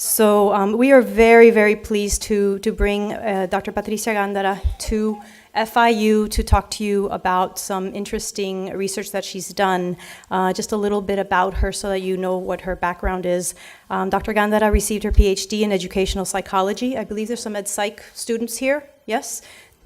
So we are very, very pleased to bring Dr. Patricia Gandara to FIU to talk to you about some interesting research that she's done. Just a little bit about her so that you know what her background is. Dr. Gandara received her PhD in educational psychology. I believe there's some ed psych students here, yes?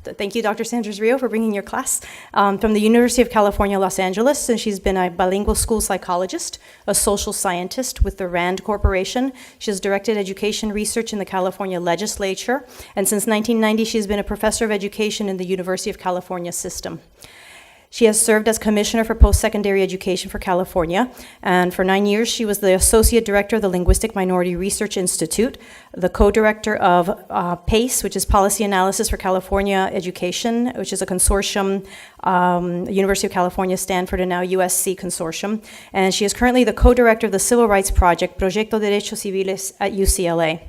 Thank you, Dr. Sanders Rio, for bringing your class. From the University of California, Los Angeles, and she's been a bilingual school psychologist, a social scientist with the RAND Corporation. She has directed education research in the California legislature, and since 1990, she's been a professor of education in the University of California system. She has served as Commissioner for Post-Secondary Education for California, and for 9 years she was the Associate Director of the Linguistic Minority Research Institute, the co-director of PACE, which is Policy Analysis for California Education, which is a consortium, University of California, Stanford, and now USC consortium, and she is currently the co-director of the Civil Rights Project, Proyecto Derechos Civiles at UCLA.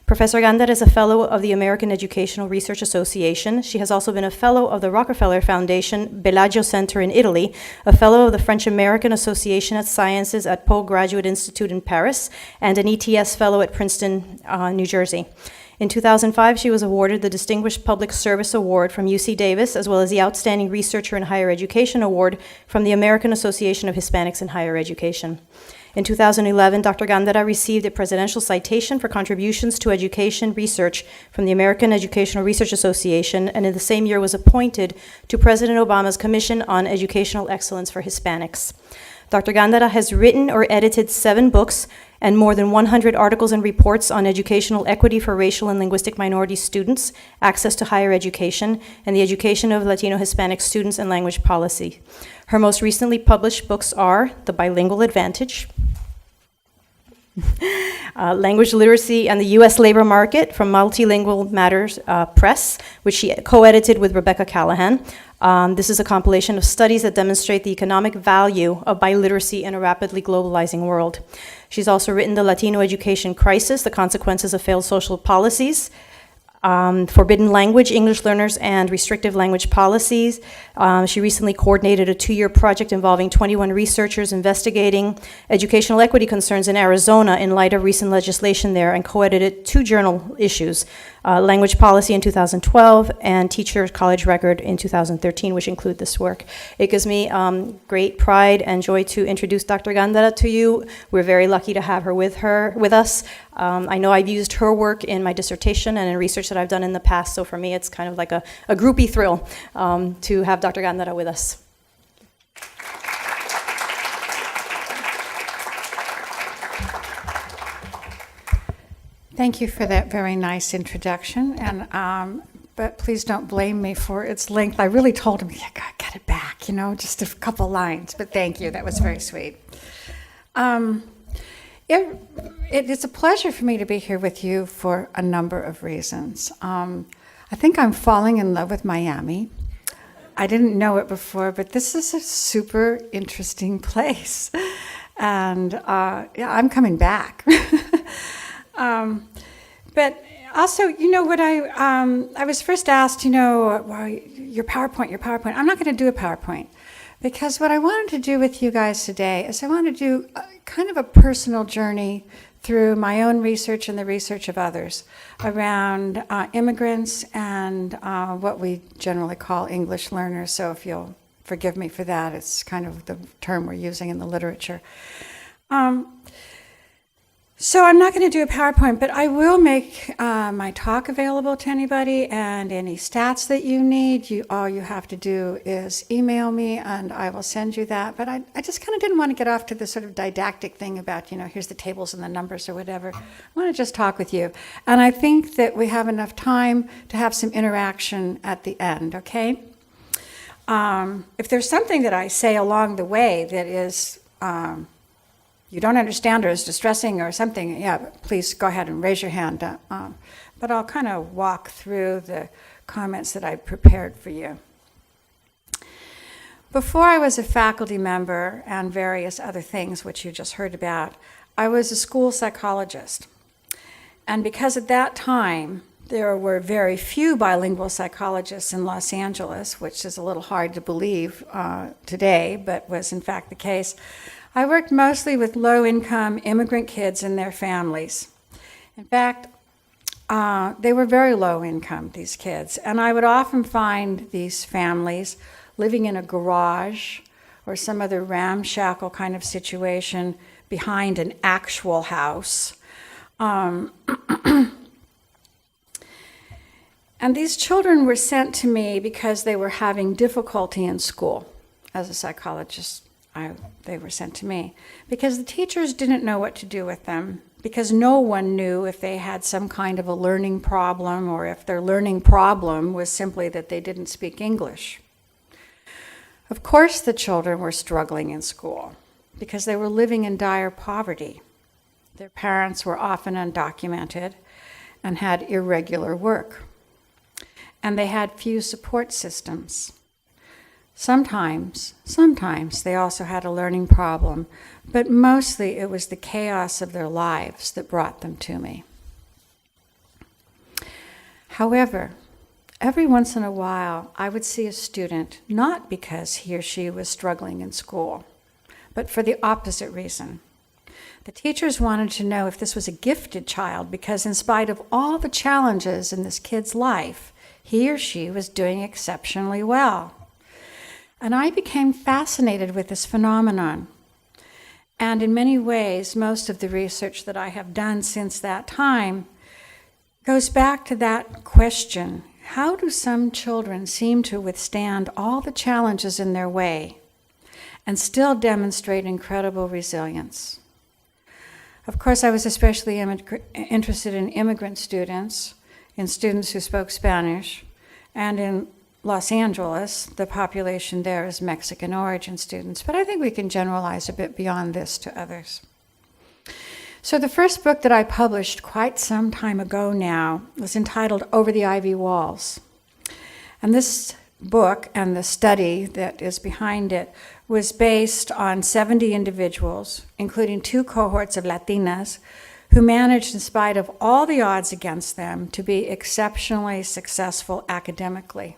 Professor Gandara is a fellow of the American Educational Research Association. She has also been a fellow of the Rockefeller Foundation, Bellagio Center in Italy, a fellow of the French-American Association of Sciences at Postgraduate Institute in Paris, and an ETS fellow at Princeton, New Jersey. In 2005, she was awarded the Distinguished Public Service Award from UC Davis, as well as the Outstanding Researcher in Higher Education Award from the American Association of Hispanics in Higher Education. In 2011, Dr. Gandara received a presidential citation for contributions to education research from the American Educational Research Association, and in the same year was appointed to President Obama's Commission on Educational Excellence for Hispanics. Dr. Gandara has written or edited 7 books and more than 100 articles and reports on educational equity for racial and linguistic minority students, access to higher education, and the education of Latino Hispanic students and language policy. Her most recently published books are The Bilingual Advantage, Language Literacy and the U.S. Labor Market from Multilingual Matters Press, which she co-edited with Rebecca Callahan. This is a compilation of studies that demonstrate the economic value of biliteracy in a rapidly globalizing world. She's also written The Latino Education Crisis, The Consequences of Failed Social Policies, Forbidden Language, English Learners, and Restrictive Language Policies. She recently coordinated a 2-year project involving 21 researchers investigating educational equity concerns in Arizona in light of recent legislation there, and co-edited 2 journal issues, Language Policy in 2012 and Teacher College Record in 2013, which include this work. It gives me great pride and joy to introduce Dr. Gandara to you. We're very lucky to have her with us. I know I've used her work in my dissertation and in research that I've done in the past, so for me it's kind of like a groupie thrill to have Dr. Gandara with us. Thank you for that very nice introduction, and but please don't blame me for its length. I really told him, yeah, gotta get it back, just a couple lines, but thank you, that was very sweet. It is a pleasure for me to be here with you for a number of reasons. I think I'm falling in love with Miami. I didn't know it before, but this is a super interesting place. And yeah, I'm coming back. But also, what I was first asked, well, your PowerPoint. I'm not going to do a PowerPoint. Because what I wanted to do with you guys today is I wanted to do kind of a personal journey through my own research and the research of others around immigrants and what we generally call English learners. So if you'll forgive me for that, it's kind of the term we're using in the literature. So I'm not going to do a PowerPoint, but I will make my talk available to anybody, and any stats that you need, all you have to do is email me and I will send you that. But I just kind of didn't want to get off to the sort of didactic thing about, here's the tables and the numbers or whatever. I want to just talk with you. And I think that we have enough time to have some interaction at the end, okay? If there's something that I say along the way that is you don't understand or is distressing or something, yeah, please go ahead and raise your hand. But I'll kind of walk through the comments that I prepared for you. Before I was a faculty member and various other things which you just heard about, I was a school psychologist. And because at that time, there were very few bilingual psychologists in Los Angeles, which is a little hard to believe today, but was in fact the case, I worked mostly with low-income immigrant kids and their families. In fact, they were very low income, these kids, and I would often find these families living in a garage or some other ramshackle kind of situation behind an actual house. And these children were sent to me because they were having difficulty in school. As a psychologist, they were sent to me because the teachers didn't know what to do with them, because no one knew if they had some kind of a learning problem or if their learning problem was simply that they didn't speak English. Of course, the children were struggling in school because they were living in dire poverty. Their parents were often undocumented and had irregular work. And they had few support systems. Sometimes they also had a learning problem, but mostly it was the chaos of their lives that brought them to me. However, every once in a while, I would see a student, not because he or she was struggling in school, but for the opposite reason. The teachers wanted to know if this was a gifted child, because in spite of all the challenges in this kid's life, he or she was doing exceptionally well. And I became fascinated with this phenomenon. And in many ways, most of the research that I have done since that time goes back to that question: how do some children seem to withstand all the challenges in their way and still demonstrate incredible resilience? Of course, I was especially interested in immigrant students, in students who spoke Spanish, and in Los Angeles, the population there is Mexican origin students, but I think we can generalize a bit beyond this to others. So the first book that I published quite some time ago now was entitled Over the Ivy Walls. And this book and the study that is behind it was based on 70 individuals, including 2 cohorts of Latinas, who managed, in spite of all the odds against them, to be exceptionally successful academically.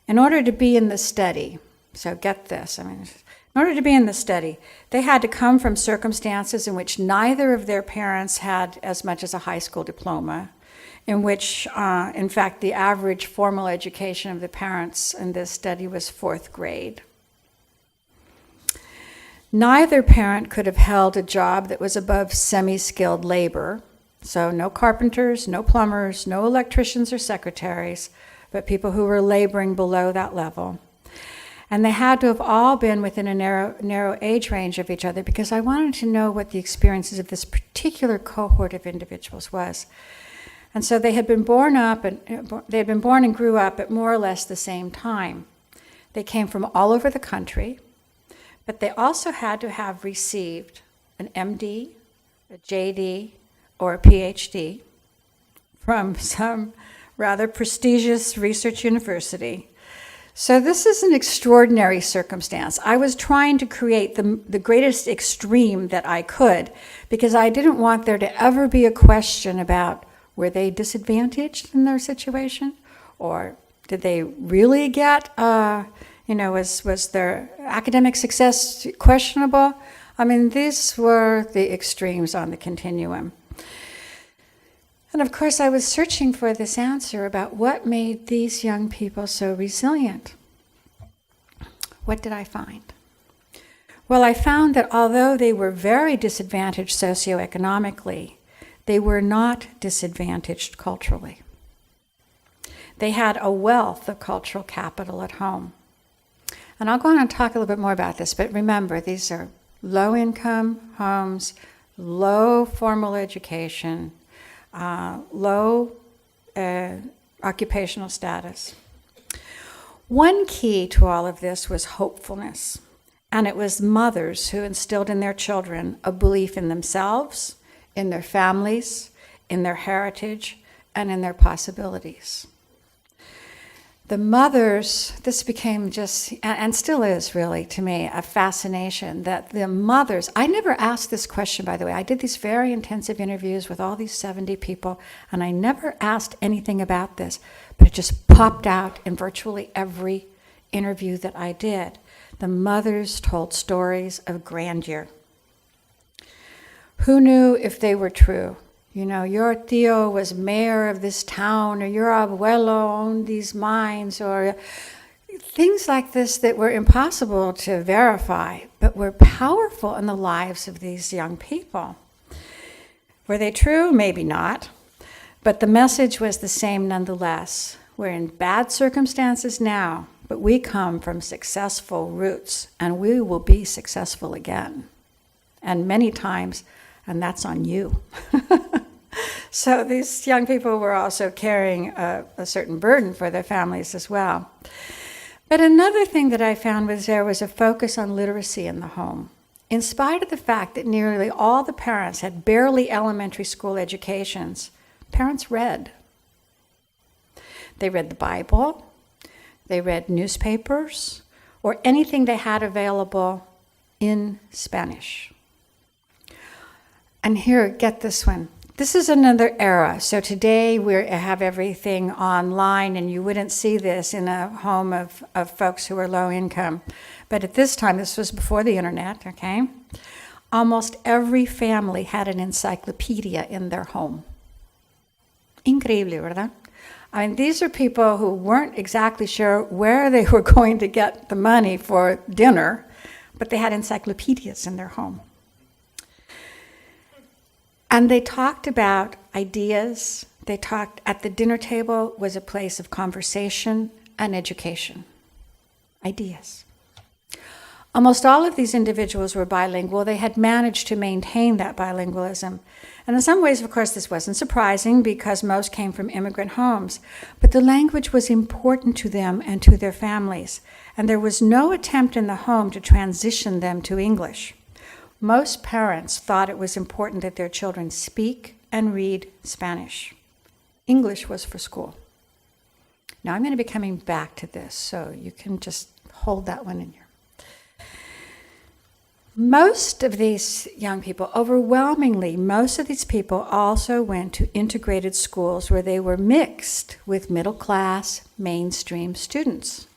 In order to be in the study, so get this, in order to be in the study, they had to come from circumstances in which neither of their parents had as much as a high school diploma, in which, in fact, the average formal education of the parents in this study was 4th grade. Neither parent could have held a job that was above semi-skilled labor, so no carpenters, no plumbers, no electricians or secretaries, but people who were laboring below that level. And they had to have all been within a narrow age range of each other, because I wanted to know what the experiences of this particular cohort of individuals was. And so they had been born and grew up at more or less the same time. They came from all over the country, but they also had to have received an MD, a JD, or a PhD from some rather prestigious research university. So this is an extraordinary circumstance. I was trying to create the greatest extreme that I could, because I didn't want there to ever be a question about, were they disadvantaged in their situation? Or did they really get, was their academic success questionable? These were the extremes on the continuum. And of course, I was searching for this answer about what made these young people so resilient. What did I find? Well, I found that although they were very disadvantaged socioeconomically, they were not disadvantaged culturally. They had a wealth of cultural capital at home. And I'll go on and talk a little bit more about this, but remember, these are low-income homes, low formal education, low occupational status. One key to all of this was hopefulness, and it was mothers who instilled in their children a belief in themselves, in their families, in their heritage, and in their possibilities. The mothers, this became just, and still is really to me, a fascination that the mothers, I never asked this question, by the way. I did these very intensive interviews with all these 70 people, and I never asked anything about this, but it just popped out in virtually every interview that I did. The mothers told stories of grandeur. Who knew if they were true? You know, your tío was mayor of this town, or your abuelo owned these mines, or things like this that were impossible to verify, but were powerful in the lives of these young people. Were they true? Maybe not. But the message was the same nonetheless. We're in bad circumstances now, but we come from successful roots, and we will be successful again. And many times, and that's on you. So these young people were also carrying a certain burden for their families as well. But another thing that I found was there was a focus on literacy in the home. In spite of the fact that nearly all the parents had barely elementary school educations, parents read. They read the Bible, they read newspapers, or anything they had available in Spanish. And here, get this one. This is another era. So today we have everything online, and you wouldn't see this in a home of folks who are low income. But at this time, this was before the internet, okay? Almost every family had an encyclopedia in their home. Increíble, ¿verdad? I mean, these are people who weren't exactly sure where they were going to get the money for dinner, but they had encyclopedias in their home. And they talked about ideas. They talked, at the dinner table was a place of conversation and education. Ideas. Almost all of these individuals were bilingual. They had managed to maintain that bilingualism. And in some ways, of course, this wasn't surprising because most came from immigrant homes. But the language was important to them and to their families. And there was no attempt in the home to transition them to English. Most parents thought it was important that their children speak and read Spanish. English was for school. Now I'm going to be coming back to this, so you can just hold that one in here. Most of these young people, overwhelmingly, most of these people also went to integrated schools where they were mixed with middle-class, mainstream students.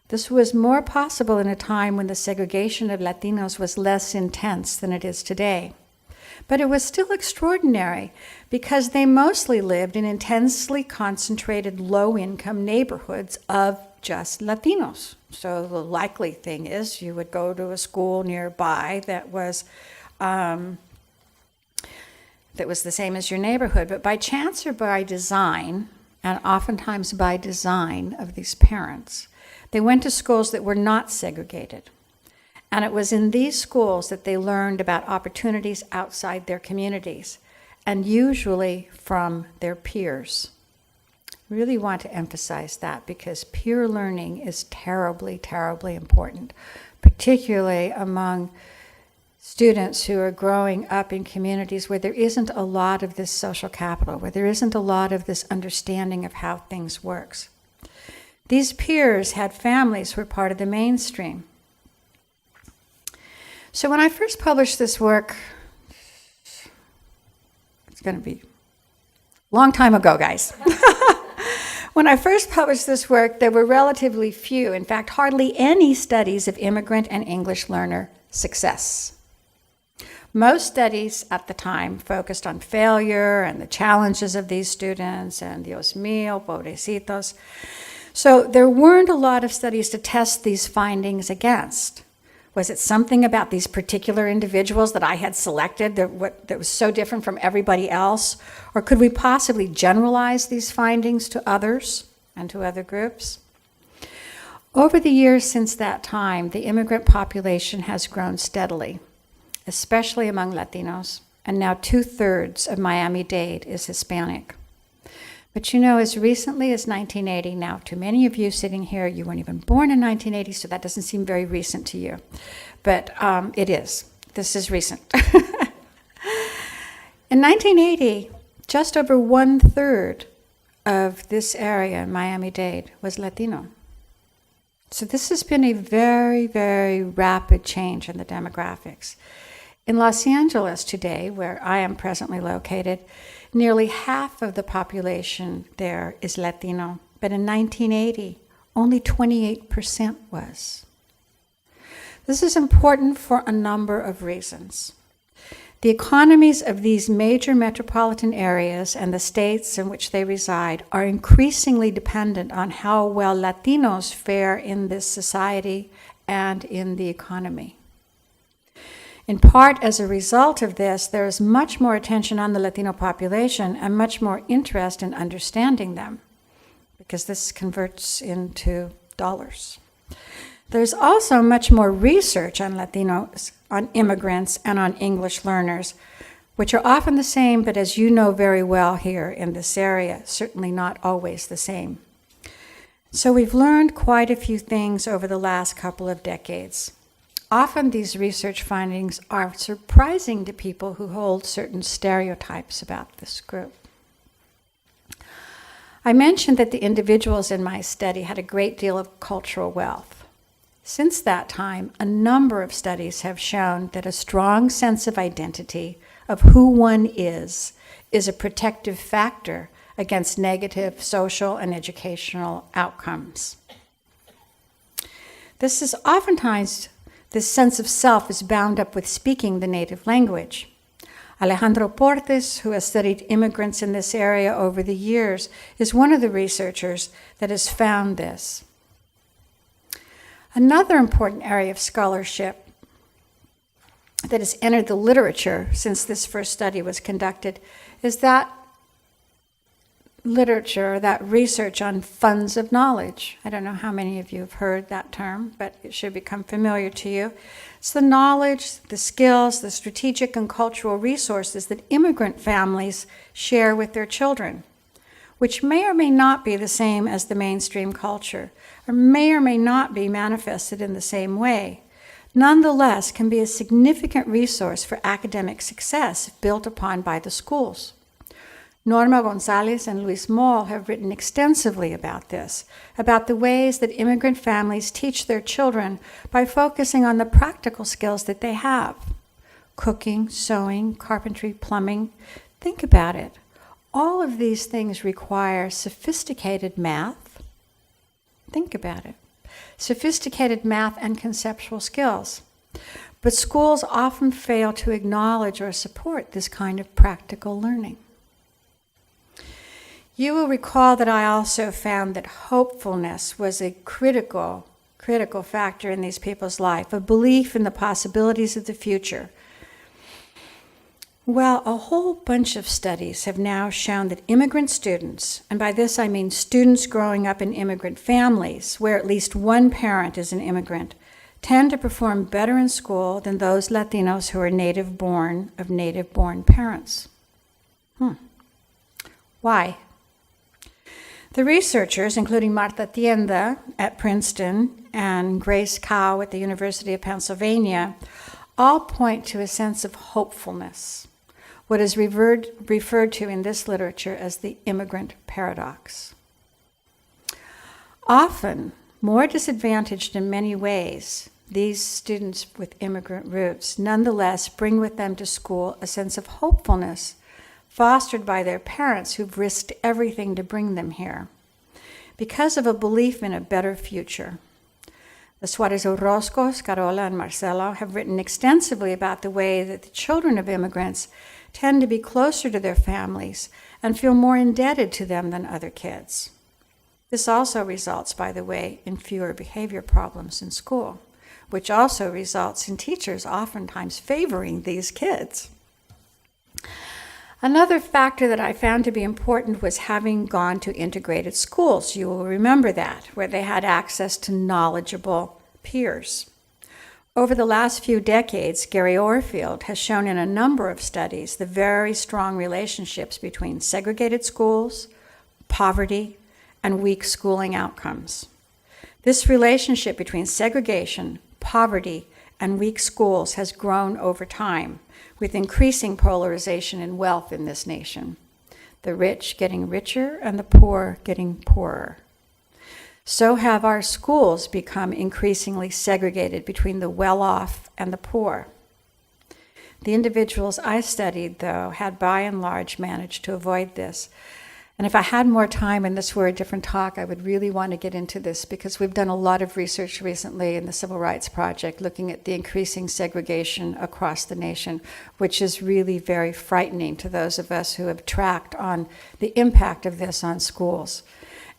This was more possible in a time when the segregation of Latinos was less intense than it is today. But it was still extraordinary because they mostly lived in intensely concentrated low-income neighborhoods of just Latinos. So the likely thing is you would go to a school nearby that was the same as your neighborhood. But by chance or by design, and oftentimes by design of these parents, they went to schools that were not segregated. And it was in these schools that they learned about opportunities outside their communities, and usually from their peers. Really want to emphasize that because peer learning is terribly, terribly important, particularly among students who are growing up in communities where there isn't a lot of this social capital, where there isn't a lot of this understanding of how things works. These peers had families who were part of the mainstream. So when I first published this work, it's going to be a long time ago, guys. When I first published this work, there were relatively few, in fact, hardly any studies of immigrant and English learner success. Most studies at the time focused on failure and the challenges of these students, and Dios mío, pobrecitos. So there weren't a lot of studies to test these findings against. Was it something about these particular individuals that I had selected that was so different from everybody else? Or could we possibly generalize these findings to others and to other groups? Over the years since that time, the immigrant population has grown steadily, especially among Latinos, and now 2/3 of Miami-Dade is Hispanic. But you know, as recently as 1980, now to many of you sitting here, you weren't even born in 1980, so that doesn't seem very recent to you. But it is. This is recent. In 1980, just over 1/3 of this area in Miami-Dade was Latino. So this has been a very, very rapid change in the demographics. In Los Angeles today, where I am presently located, nearly half of the population there is Latino, but in 1980, only 28% was. This is important for a number of reasons. The economies of these major metropolitan areas and the states in which they reside are increasingly dependent on how well Latinos fare in this society and in the economy. In part, as a result of this, there is much more attention on the Latino population and much more interest in understanding them, because this converts into dollars. There's also much more research on Latinos, on immigrants, and on English learners, which are often the same, but as you know very well here in this area, certainly not always the same. So we've learned quite a few things over the last couple of decades. Often these research findings are surprising to people who hold certain stereotypes about this group. I mentioned that the individuals in my study had a great deal of cultural wealth. Since that time, a number of studies have shown that a strong sense of identity, of who one is a protective factor against negative social and educational outcomes. This sense of self is bound up with speaking the native language. Alejandro Portes, who has studied immigrants in this area over the years, is one of the researchers that has found this. Another important area of scholarship that has entered the literature since this first study was conducted is that literature, that research on funds of knowledge. I don't know how many of you have heard that term, but it should become familiar to you. It's the knowledge, the skills, the strategic and cultural resources that immigrant families share with their children, which may or may not be the same as the mainstream culture, or may not be manifested in the same way, nonetheless can be a significant resource for academic success if built upon by the schools. Norma Gonzalez and Luis Moll have written extensively about this, about the ways that immigrant families teach their children by focusing on the practical skills that they have. Cooking, sewing, carpentry, plumbing. Think about it. All of these things require sophisticated math. Think about it. Sophisticated math and conceptual skills. But schools often fail to acknowledge or support this kind of practical learning. You will recall that I also found that hopefulness was a critical factor in these people's life, a belief in the possibilities of the future. Well, a whole bunch of studies have now shown that immigrant students, and by this I mean students growing up in immigrant families, where at least one parent is an immigrant, tend to perform better in school than those Latinos who are native-born of native-born parents. Why? The researchers, including Marta Tienda at Princeton and Grace Cow at the University of Pennsylvania, all point to a sense of hopefulness, what is referred to in this literature as the immigrant paradox. Often, more disadvantaged in many ways, these students with immigrant roots nonetheless bring with them to school a sense of hopefulness fostered by their parents who've risked everything to bring them here, because of a belief in a better future. The Suarez Orozcos, Carola, and Marcelo have written extensively about the way that the children of immigrants tend to be closer to their families and feel more indebted to them than other kids. This also results, by the way, in fewer behavior problems in school, which also results in teachers oftentimes favoring these kids. Another factor that I found to be important was having gone to integrated schools. You will remember that, where they had access to knowledgeable peers. Over the last few decades, Gary Orfield has shown in a number of studies the very strong relationships between segregated schools, poverty, and weak schooling outcomes. This relationship between segregation, poverty, and weak schools has grown over time, with increasing polarization and wealth in this nation, the rich getting richer and the poor getting poorer. So have our schools become increasingly segregated between the well-off and the poor. The individuals I studied, though, had by and large managed to avoid this. And if I had more time and this were a different talk, I would really want to get into this because we've done a lot of research recently in the Civil Rights Project looking at the increasing segregation across the nation, which is really very frightening to those of us who have tracked on the impact of this on schools.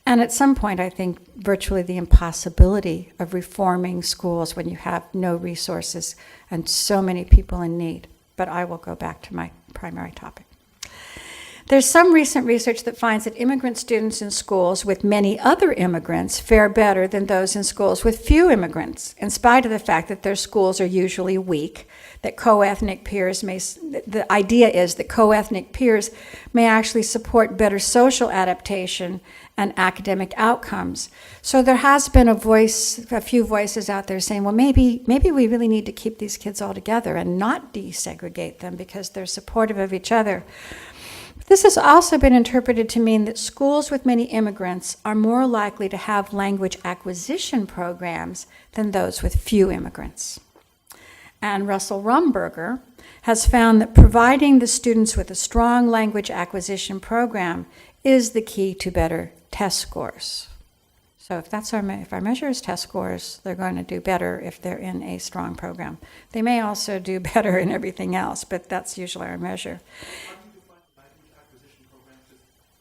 And at some point, I think virtually the impossibility of reforming schools when you have no resources and so many people in need. But I will go back to my primary topic. There's some recent research that finds that immigrant students in schools with many other immigrants fare better than those in schools with few immigrants, in spite of the fact that their schools are usually weak, that co-ethnic peers the idea is that co-ethnic peers may actually support better social adaptation and academic outcomes. So there has been a few voices out there saying, well, maybe we really need to keep these kids all together and not desegregate them because they're supportive of each other. This has also been interpreted to mean that schools with many immigrants are more likely to have language acquisition programs than those with few immigrants. And Russell Rumberger has found that providing the students with a strong language acquisition program is the key to better test scores. So if our measure is test scores, they're going to do better if they're in a strong program. They may also do better in everything else, but that's usually our measure.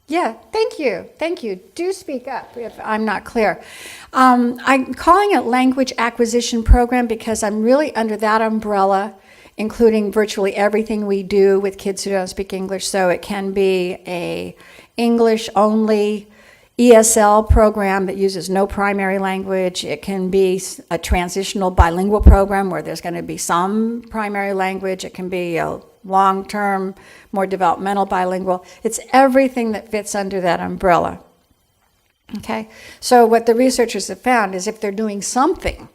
Yeah, thank you. Do speak up if I'm not clear. I'm calling it language acquisition program because I'm really under that umbrella, including virtually everything we do with kids who don't speak English. So it can be a English-only ESL program that uses no primary language. It can be a transitional bilingual program where there's going to be some primary language. It can be a long-term, more developmental bilingual. It's everything that fits under that umbrella. Okay? So what the researchers have found is if they're doing something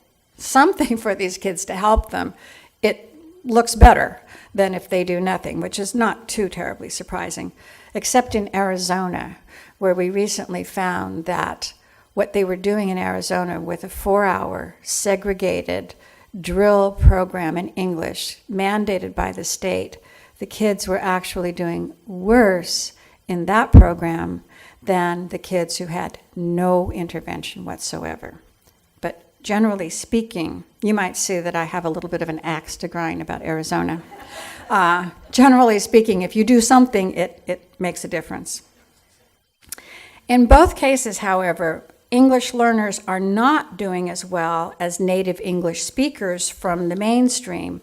for these kids to help them, it looks better than if they do nothing, which is not too terribly surprising, except in Arizona, where we recently found that what they were doing in Arizona with a 4-hour segregated drill program in English mandated by the state, the kids were actually doing worse in that program than the kids who had no intervention whatsoever. But generally speaking, you might see that I have a little bit of an axe to grind about Arizona. Generally speaking, if you do something, it makes a difference. In both cases, however, English learners are not doing as well as native English speakers from the mainstream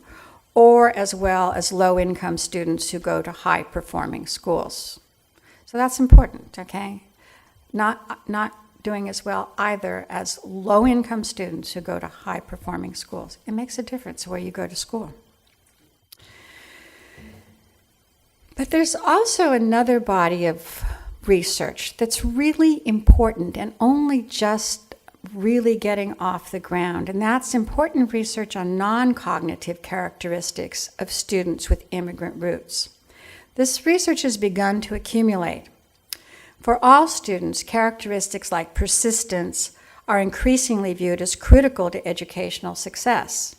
or as well as low-income students who go to high-performing schools. So that's important, okay? Not doing as well either as low-income students who go to high-performing schools. It makes a difference where you go to school. But there's also another body of research that's really important and only just really getting off the ground, and that's important research on non-cognitive characteristics of students with immigrant roots. This research has begun to accumulate. For all students, characteristics like persistence are increasingly viewed as critical to educational success.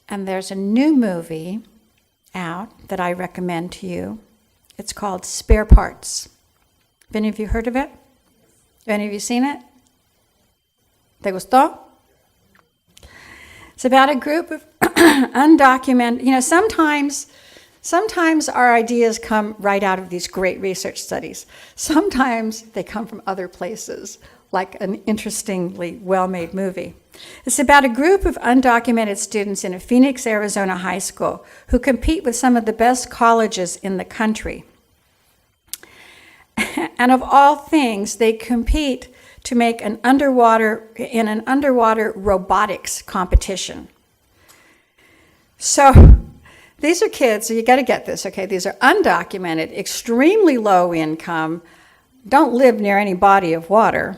And there's a new movie out that I recommend to you. It's called Spare Parts. Have any of you heard of it? Any of you seen it? ¿Te gustó? It's about a group of undocumented, sometimes our ideas come right out of these great research studies. Sometimes they come from other places, like an interestingly well-made movie. It's about a group of undocumented students in a Phoenix, Arizona high school who compete with some of the best colleges in the country. And of all things, they compete to make an underwater robotics competition. So these are kids, so you got to get this, okay? These are undocumented, extremely low income, don't live near any body of water.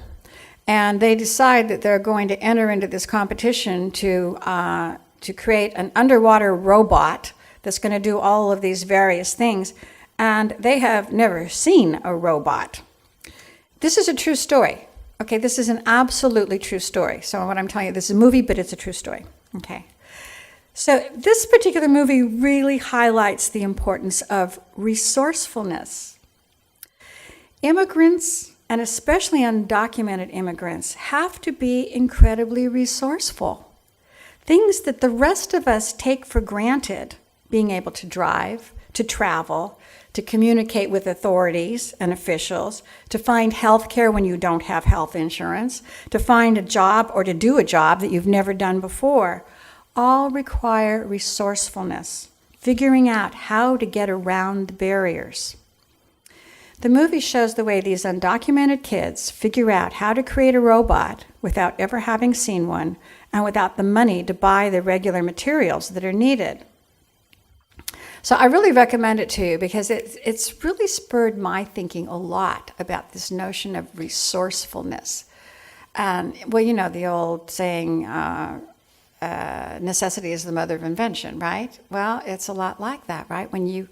And they decide that they're going to enter into this competition to create an underwater robot that's going to do all of these various things. And they have never seen a robot. This is a true story. Okay, this is an absolutely true story. So what I'm telling you, this is a movie, but it's a true story. Okay. So this particular movie really highlights the importance of resourcefulness. Immigrants, and especially undocumented immigrants, have to be incredibly resourceful. Things that the rest of us take for granted, being able to drive, to travel, to communicate with authorities and officials, to find health care when you don't have health insurance, to find a job or to do a job that you've never done before, all require resourcefulness, figuring out how to get around the barriers. The movie shows the way these undocumented kids figure out how to create a robot without ever having seen one and without the money to buy the regular materials that are needed. So I really recommend it to you because it's really spurred my thinking a lot about this notion of resourcefulness. And, well, you know, the old saying, necessity is the mother of invention, right? Well, it's a lot like that, right? When you're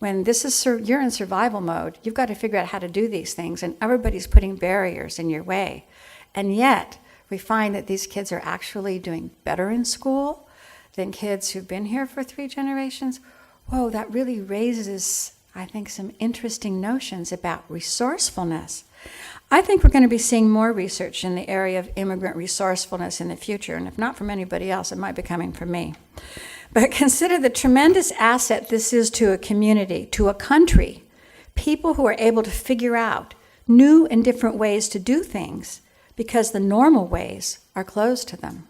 in survival mode, you've got to figure out how to do these things, and everybody's putting barriers in your way. And yet, we find that these kids are actually doing better in school than kids who've been here for 3 generations. Whoa, that really raises, I think, some interesting notions about resourcefulness. I think we're going to be seeing more research in the area of immigrant resourcefulness in the future, and if not from anybody else, it might be coming from me. But consider the tremendous asset this is to a community, to a country, people who are able to figure out new and different ways to do things because the normal ways are closed to them.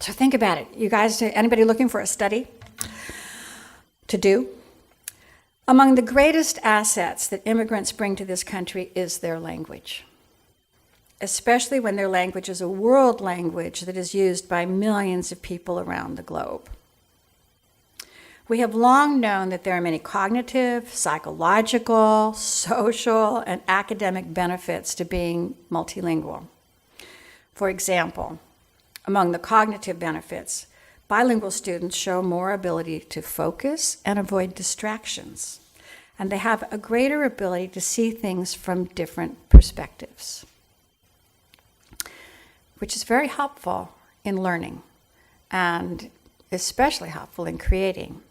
So think about it. You guys, anybody looking for a study to do? Among the greatest assets that immigrants bring to this country is their language, especially when their language is a world language that is used by millions of people around the globe. We have long known that there are many cognitive, psychological, social, and academic benefits to being multilingual. For example, among the cognitive benefits, bilingual students show more ability to focus and avoid distractions, and they have a greater ability to see things from different perspectives, which is very helpful in learning and especially helpful in creating.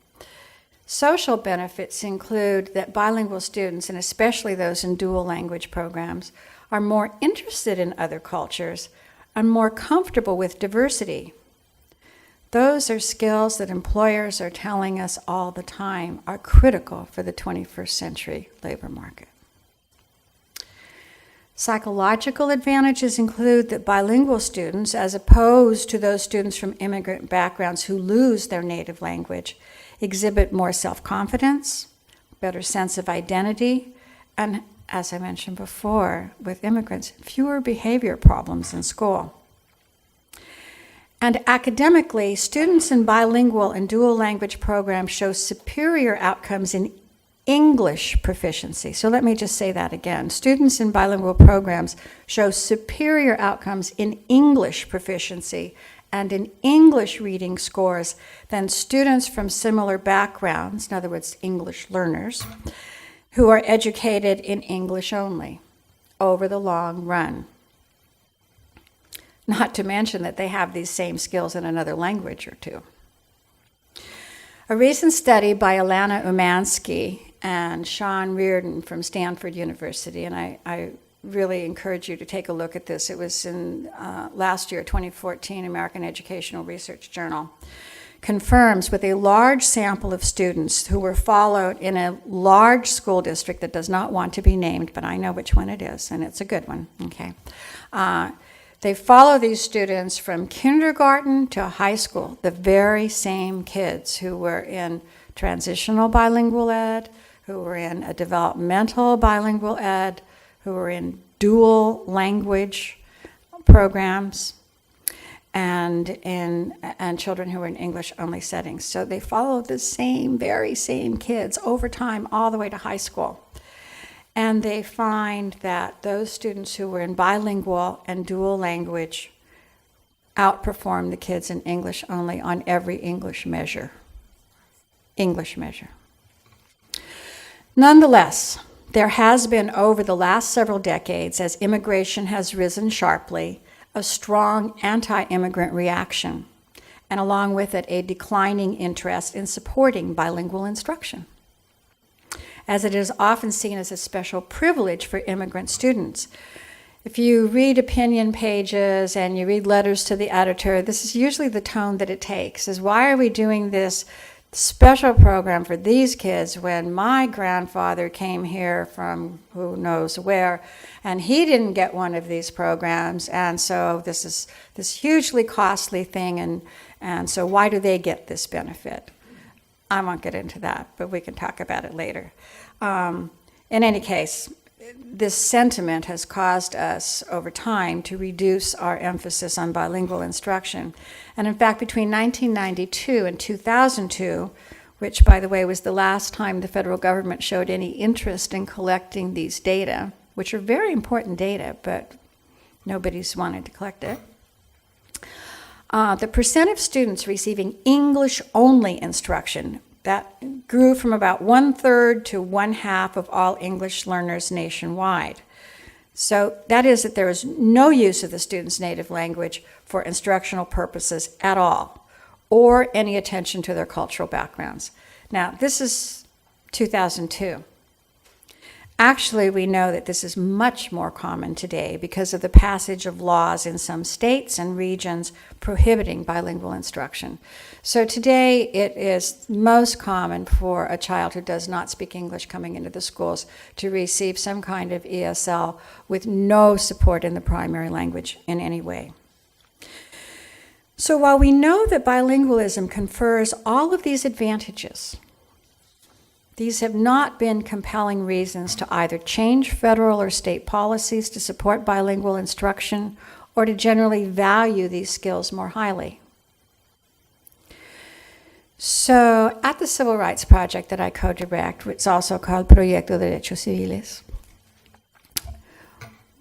Social benefits include that bilingual students, and especially those in dual language programs, are more interested in other cultures and more comfortable with diversity. Those are skills that employers are telling us all the time are critical for the 21st century labor market. Psychological advantages include that bilingual students, as opposed to those students from immigrant backgrounds who lose their native language, exhibit more self-confidence, better sense of identity, and, as I mentioned before, with immigrants, fewer behavior problems in school. And academically, students in bilingual and dual language programs show superior outcomes in English proficiency. So let me just say that again. Students in bilingual programs show superior outcomes in English proficiency and in English reading scores than students from similar backgrounds, in other words, English learners, who are educated in English only over the long run. Not to mention that they have these same skills in another language or two. A recent study by Alana Umansky and Sean Reardon from Stanford University, and I really encourage you to take a look at this. It was in last year, 2014, American Educational Research Journal, confirms with a large sample of students who were followed in a large school district that does not want to be named, but I know which one it is, and it's a good one, okay? They follow these students from kindergarten to high school, the very same kids who were in transitional bilingual ed, who were in a developmental bilingual ed, who were in dual language programs, and children who were in English-only settings. So they follow the very same kids over time all the way to high school. And they find that those students who were in bilingual and dual language outperform the kids in English only on every English measure. Nonetheless, there has been over the last several decades, as immigration has risen sharply, a strong anti-immigrant reaction. and along with it, a declining interest in supporting bilingual instruction, as it is often seen as a special privilege for immigrant students. If you read opinion pages and you read letters to the editor, this is usually the tone that it takes, is why are we doing this special program for these kids when my grandfather came here from who knows where, and he didn't get one of these programs, and so this is this hugely costly thing, and so why do they get this benefit? I won't get into that, but we can talk about it later. In any case, this sentiment has caused us over time to reduce our emphasis on bilingual instruction. And in fact, between 1992 and 2002, which by the way was the last time the federal government showed any interest in collecting these data, which are very important data, but nobody's wanted to collect it. The percent of students receiving English-only instruction, that grew from about 1/3 to 1/2 of all English learners nationwide. So that is that there is no use of the student's native language for instructional purposes at all, or any attention to their cultural backgrounds. Now, this is 2002. Actually, we know that this is much more common today because of the passage of laws in some states and regions prohibiting bilingual instruction. So today it is most common for a child who does not speak English coming into the schools to receive some kind of ESL with no support in the primary language in any way. So while we know that bilingualism confers all of these advantages, these have not been compelling reasons to either change federal or state policies to support bilingual instruction or to generally value these skills more highly. So at the Civil Rights Project that I co-direct, which is also called Proyecto de Derechos Civiles,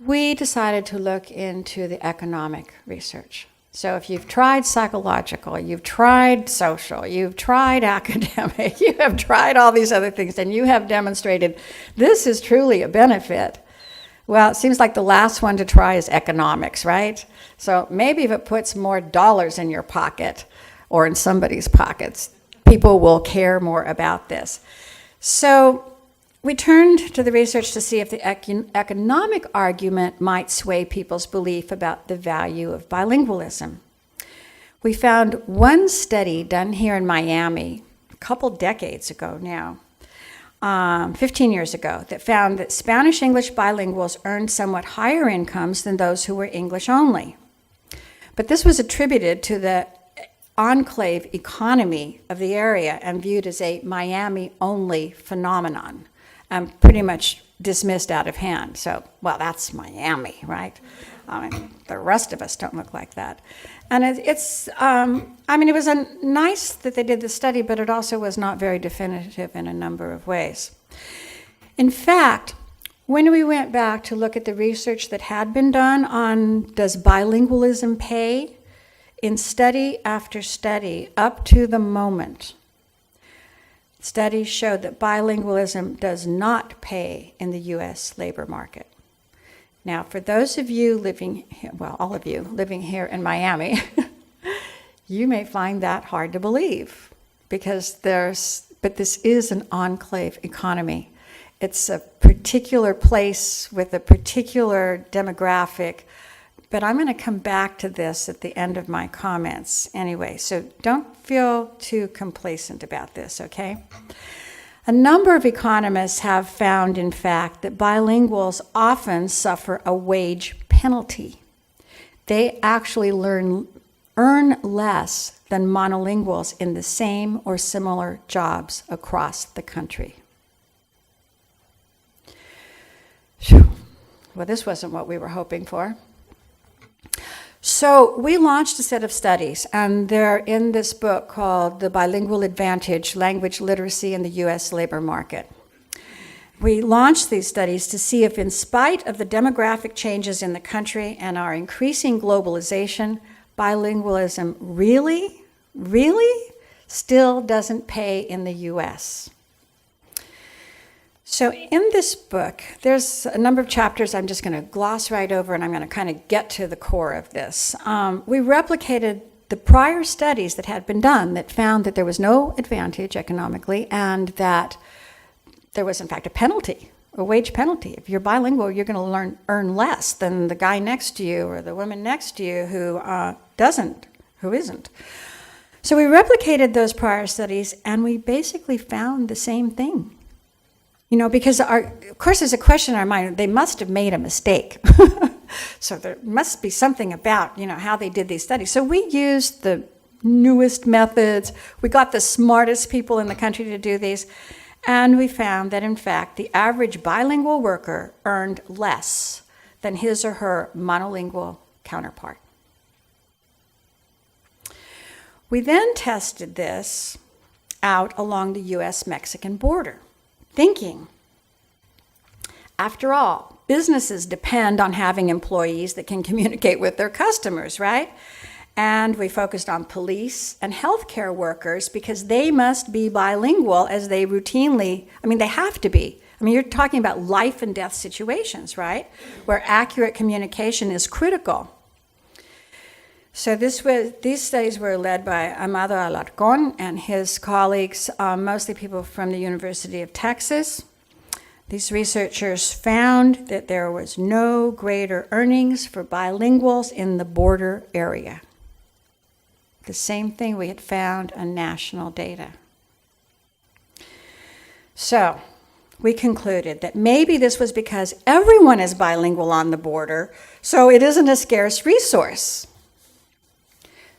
we decided to look into the economic research. So if you've tried psychological, you've tried social, you've tried academic, you have tried all these other things, and you have demonstrated this is truly a benefit. Well, it seems like the last one to try is economics, right? So maybe if it puts more dollars in your pocket or in somebody's pockets, people will care more about this. So we turned to the research to see if the economic argument might sway people's belief about the value of bilingualism. We found one study done here in Miami a couple decades ago now, 15 years ago, that found that Spanish-English bilinguals earned somewhat higher incomes than those who were English only. But this was attributed to the enclave economy of the area and viewed as a Miami-only phenomenon, and pretty much dismissed out of hand. So, well, that's Miami, right? I mean, the rest of us don't look like that. And it was nice that they did the study, but it also was not very definitive in a number of ways. In fact, when we went back to look at the research that had been done on does bilingualism pay, in study after study, up to the moment, studies showed that bilingualism does not pay in the U.S. labor market. Now, for those of you living, well, all of you living here in Miami, you may find that hard to believe because but this is an enclave economy. It's a particular place with a particular demographic, but I'm going to come back to this at the end of my comments anyway, so don't feel too complacent about this, okay? A number of economists have found, in fact, that bilinguals often suffer a wage penalty. They actually earn less than monolinguals in the same or similar jobs across the country. Whew. Well, this wasn't what we were hoping for. So we launched a set of studies, and they're in this book called The Bilingual Advantage, Language Literacy in the U.S. Labor Market. We launched these studies to see if, in spite of the demographic changes in the country and our increasing globalization, bilingualism really still doesn't pay in the U.S. So in this book, there's a number of chapters I'm just going to gloss right over, and I'm going to kind of get to the core of this. We replicated the prior studies that had been done that found that there was no advantage economically and that there was, in fact, a penalty, a wage penalty. If you're bilingual, you're going to earn less than the guy next to you or the woman next to you who isn't. So we replicated those prior studies, and we basically found the same thing. You know, because of course there's a question in our mind, they must have made a mistake. So there must be something about, how they did these studies. So we used the newest methods. We got the smartest people in the country to do these. And we found that, in fact, the average bilingual worker earned less than his or her monolingual counterpart. We then tested this out along the U.S.-Mexican border, thinking, after all, businesses depend on having employees that can communicate with their customers, right? And we focused on police and healthcare workers because they must be bilingual as they routinely, they have to be. You're talking about life and death situations, right? Where accurate communication is critical. So these studies were led by Amado Alarcón and his colleagues, mostly people from the University of Texas. These researchers found that there was no greater earnings for bilinguals in the border area. The same thing we had found on national data. So we concluded that maybe this was because everyone is bilingual on the border, so it isn't a scarce resource.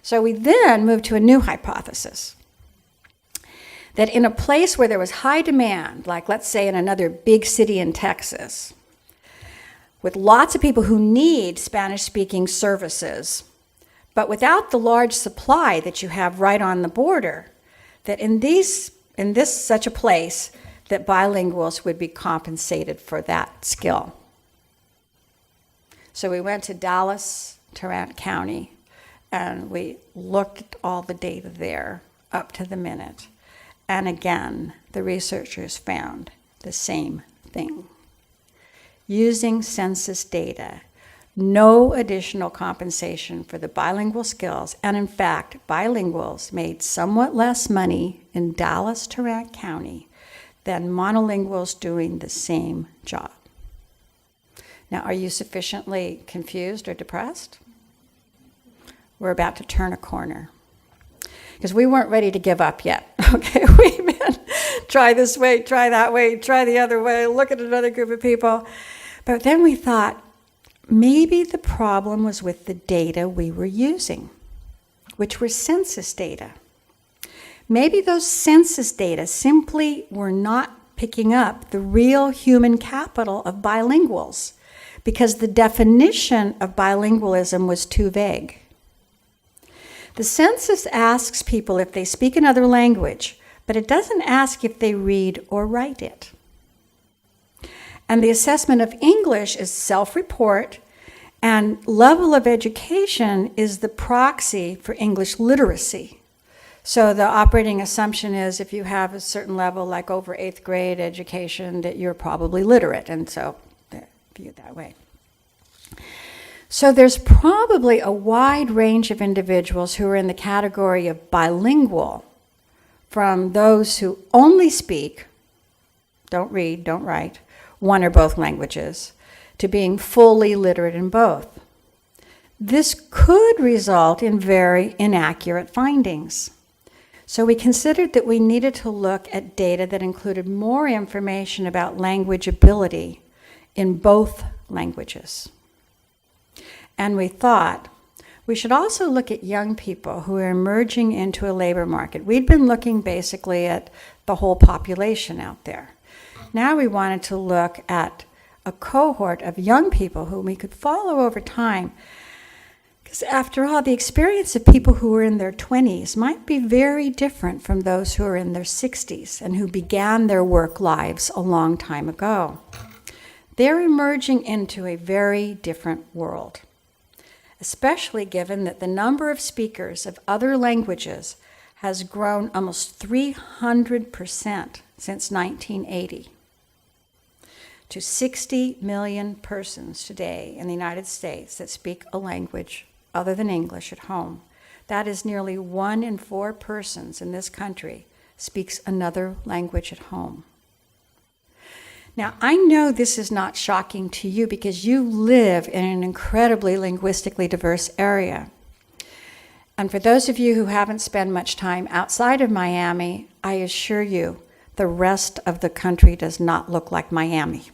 So we then moved to a new hypothesis, that in a place where there was high demand, like let's say in another big city in Texas, with lots of people who need Spanish-speaking services, but without the large supply that you have right on the border, that in such a place, that bilinguals would be compensated for that skill. So we went to Dallas, Tarrant County, and we looked at all the data there up to the minute. And again, the researchers found the same thing. Using census data, no additional compensation for the bilingual skills, and in fact, bilinguals made somewhat less money in Dallas, Tarrant County than monolinguals doing the same job. Now, are you sufficiently confused or depressed? We're about to turn a corner. Because we weren't ready to give up yet. Okay, we've been try this way, try that way, try the other way, look at another group of people. But then we thought, maybe the problem was with the data we were using, which were census data. Maybe those census data simply were not picking up the real human capital of bilinguals because the definition of bilingualism was too vague. The census asks people if they speak another language, but it doesn't ask if they read or write it. And the assessment of English is self-report, and level of education is the proxy for English literacy. So the operating assumption is if you have a certain level, like over 8th grade education, that you're probably literate, and so they're viewed that way. So there's probably a wide range of individuals who are in the category of bilingual, from those who only speak, don't read, don't write, one or both languages, to being fully literate in both. This could result in very inaccurate findings. So we considered that we needed to look at data that included more information about language ability in both languages. And we thought we should also look at young people who are emerging into a labor market. We'd been looking basically at the whole population out there. Now we wanted to look at a cohort of young people whom we could follow over time. Because after all, the experience of people who are in their 20s might be very different from those who are in their 60s and who began their work lives a long time ago. They're emerging into a very different world, especially given that the number of speakers of other languages has grown almost 300% since 1980 to 60 million persons today in the United States that speak a language other than English at home. That is nearly 1 in 4 persons in this country speaks another language at home. Now, I know this is not shocking to you because you live in an incredibly linguistically diverse area. And for those of you who haven't spent much time outside of Miami, I assure you, the rest of the country does not look like Miami.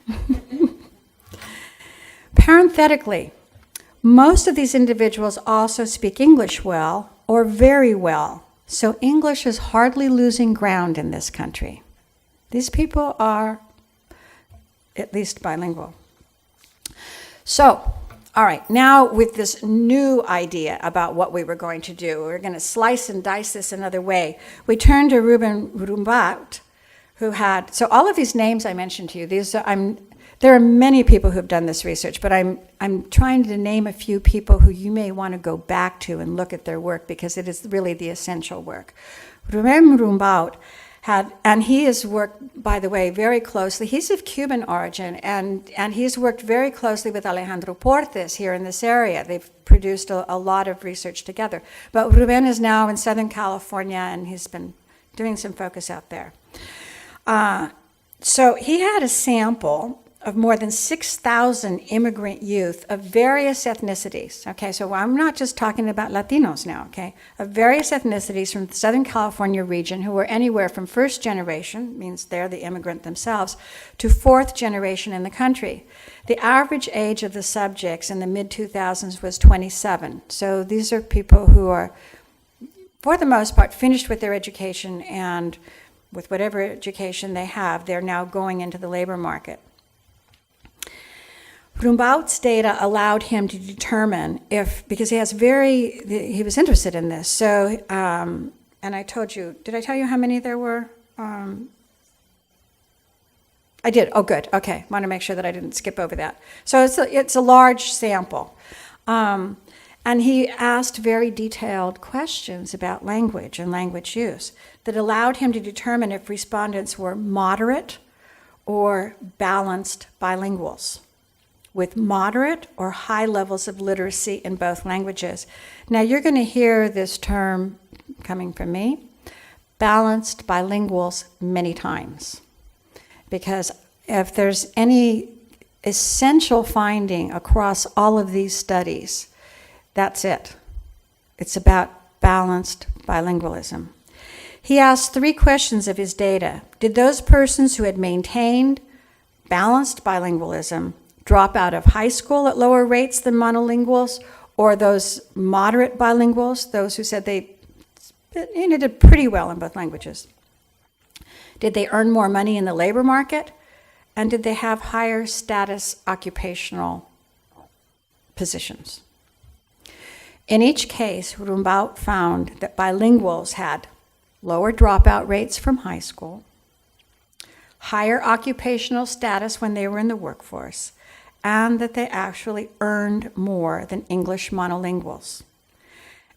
Parenthetically, most of these individuals also speak English well or very well, so English is hardly losing ground in this country. These people are at least bilingual. So, all right, now with this new idea about what we were going to do, we're going to slice and dice this another way. We turned to Ruben Rumbaut, who had, so all of these names I mentioned to you, there are many people who have done this research, but I'm trying to name a few people who you may want to go back to and look at their work because it is really the essential work. Ruben Rumbaut and he has worked, by the way, very closely. He's of Cuban origin, and he's worked very closely with Alejandro Portes here in this area. They've produced a lot of research together. But Ruben is now in Southern California, and he's been doing some focus out there. So he had a sample of more than 6,000 immigrant youth of various ethnicities. Okay, so I'm not just talking about Latinos now, okay? Of various ethnicities from the Southern California region who were anywhere from first generation, means they're the immigrant themselves, to fourth generation in the country. The average age of the subjects in the mid-2000s was 27. So these are people who are, for the most part, finished with their education, and with whatever education they have, they're now going into the labor market. Rumbaut's data allowed him to determine because he was interested in this. So, and I told you, did I tell you how many there were? I did, oh good, okay. Want to make sure that I didn't skip over that. So it's a large sample. And he asked very detailed questions about language and language use that allowed him to determine if respondents were moderate or balanced bilinguals, with moderate or high levels of literacy in both languages. Now you're going to hear this term coming from me, balanced bilinguals, many times. Because if there's any essential finding across all of these studies, that's it. It's about balanced bilingualism. He asked 3 questions of his data. Did those persons who had maintained balanced bilingualism drop out of high school at lower rates than monolinguals, or those moderate bilinguals, those who said they did pretty well in both languages? Did they earn more money in the labor market? And did they have higher status occupational positions? In each case, Rumbaut found that bilinguals had lower dropout rates from high school, higher occupational status when they were in the workforce, and that they actually earned more than English monolinguals.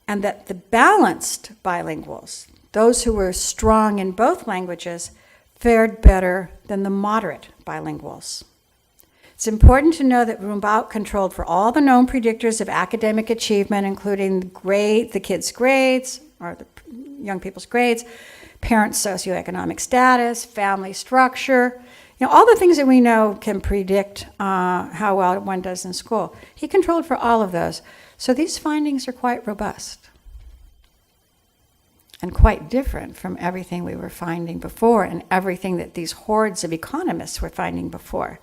And that the balanced bilinguals, those who were strong in both languages, fared better than the moderate bilinguals. It's important to know that Rumbaut controlled for all the known predictors of academic achievement, including the kids' grades, or the young people's grades, parents' socioeconomic status, family structure, all the things that we know can predict how well one does in school. He controlled for all of those. So these findings are quite robust and quite different from everything we were finding before and everything that these hordes of economists were finding before.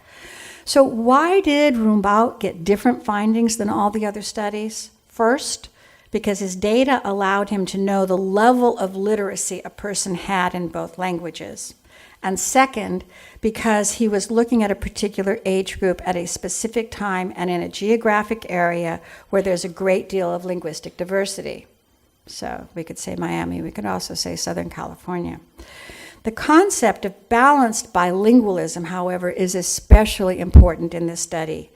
So why did Rumbaut get different findings than all the other studies? First, because his data allowed him to know the level of literacy a person had in both languages. And second, because he was looking at a particular age group at a specific time and in a geographic area where there's a great deal of linguistic diversity. So we could say Miami, we could also say Southern California. The concept of balanced bilingualism, however, is especially important in this study.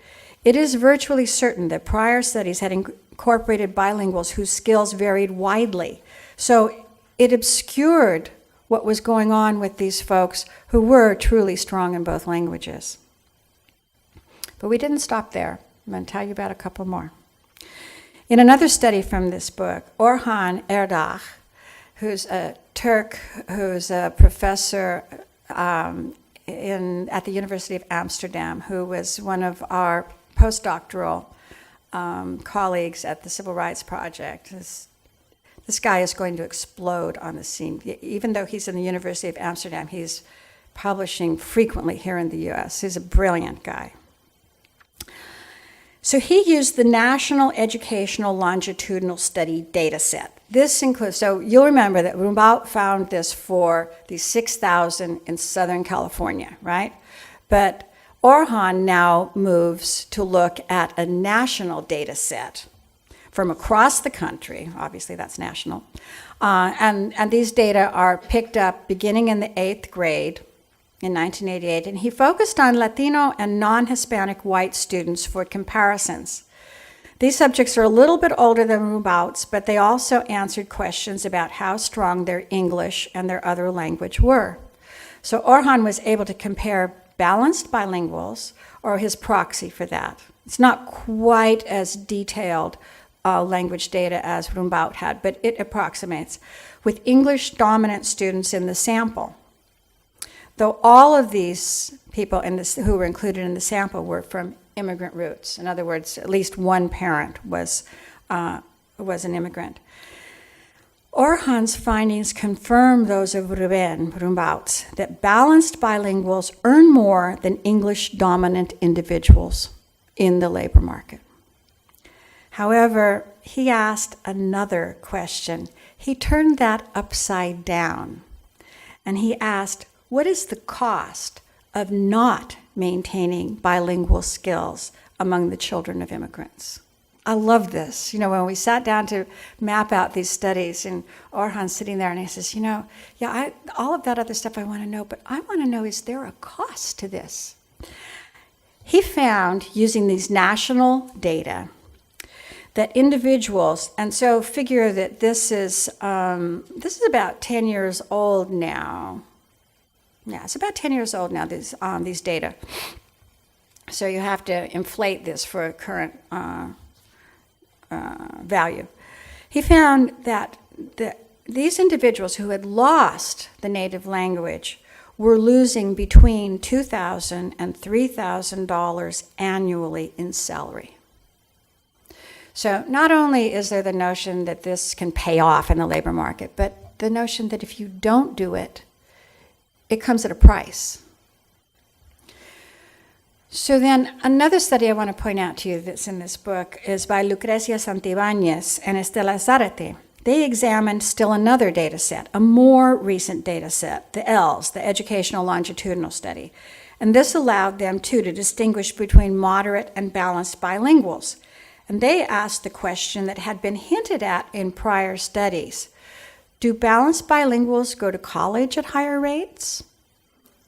It is virtually certain that prior studies had incorporated bilinguals whose skills varied widely. So it obscured what was going on with these folks who were truly strong in both languages. But we didn't stop there. I'm going to tell you about a couple more. In another study from this book, Orhan Erdağ, who's a Turk, who's a professor at the University of Amsterdam, who was one of our postdoctoral colleagues at the Civil Rights Project. This guy is going to explode on the scene. Even though he's in the University of Amsterdam, he's publishing frequently here in the US. He's a brilliant guy. So he used the National Educational Longitudinal Study data set. This includes, so you'll remember that Rumbaut found this for the 6,000 in Southern California, right? But Orhan now moves to look at a national data set from across the country. Obviously, that's national. And these data are picked up beginning in the 8th grade in 1988, and he focused on Latino and non-Hispanic white students for comparisons. These subjects are a little bit older than Rumbaut's, but they also answered questions about how strong their English and their other language were. So Orhan was able to compare balanced bilinguals, or his proxy for that. It's not quite as detailed language data as Rumbaut had, but it approximates, with English dominant students in the sample. Though all of these people who were included in the sample were from immigrant roots. In other words, at least one parent was an immigrant. Orhan's findings confirm those of Rumbaut's, that balanced bilinguals earn more than English-dominant individuals in the labor market. However, he asked another question. He turned that upside down, and he asked, what is the cost of not maintaining bilingual skills among the children of immigrants? I love this. You know, when we sat down to map out these studies, and Orhan's sitting there and he says, all of that other stuff I want to know, but I want to know, is there a cost to this? He found, using these national data, that individuals, and so figure that this is about 10 years old now. Yeah, it's about 10 years old now, these data. So you have to inflate this for a current value. He found that these individuals who had lost the native language were losing between $2,000 and $3,000 annually in salary. So not only is there the notion that this can pay off in the labor market, but the notion that if you don't do it, it comes at a price. So then another study I want to point out to you that's in this book is by Lucrecia Santibáñez and Estela Zárate. They examined still another data set, a more recent data set, the ELS, the Educational Longitudinal Study. And this allowed them, too, to distinguish between moderate and balanced bilinguals. And they asked the question that had been hinted at in prior studies. Do balanced bilinguals go to college at higher rates?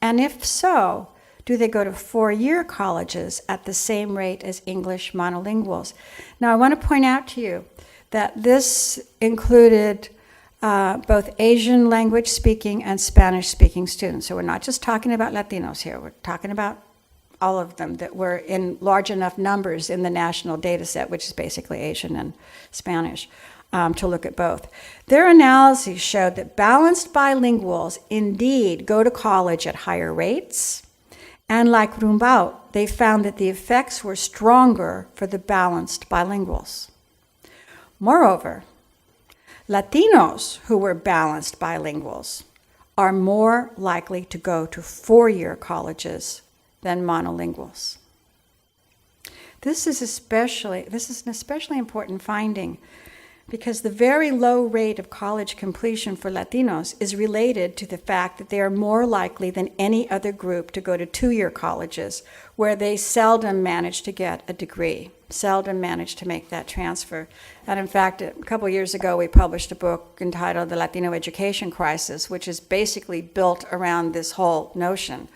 And if so, do they go to 4-year colleges at the same rate as English monolinguals? Now, I want to point out to you that this included both Asian language speaking and Spanish speaking students. So we're not just talking about Latinos here, we're talking about all of them that were in large enough numbers in the national data set, which is basically Asian and Spanish. To look at both. Their analyses showed that balanced bilinguals indeed go to college at higher rates, and like Rumbaut, they found that the effects were stronger for the balanced bilinguals. Moreover, Latinos who were balanced bilinguals are more likely to go to 4-year colleges than monolinguals. This is an especially important finding, because the very low rate of college completion for Latinos is related to the fact that they are more likely than any other group to go to 2-year colleges, where they seldom manage to get a degree, seldom manage to make that transfer. And in fact, a couple years ago, we published a book entitled The Latino Education Crisis, which is basically built around this whole notion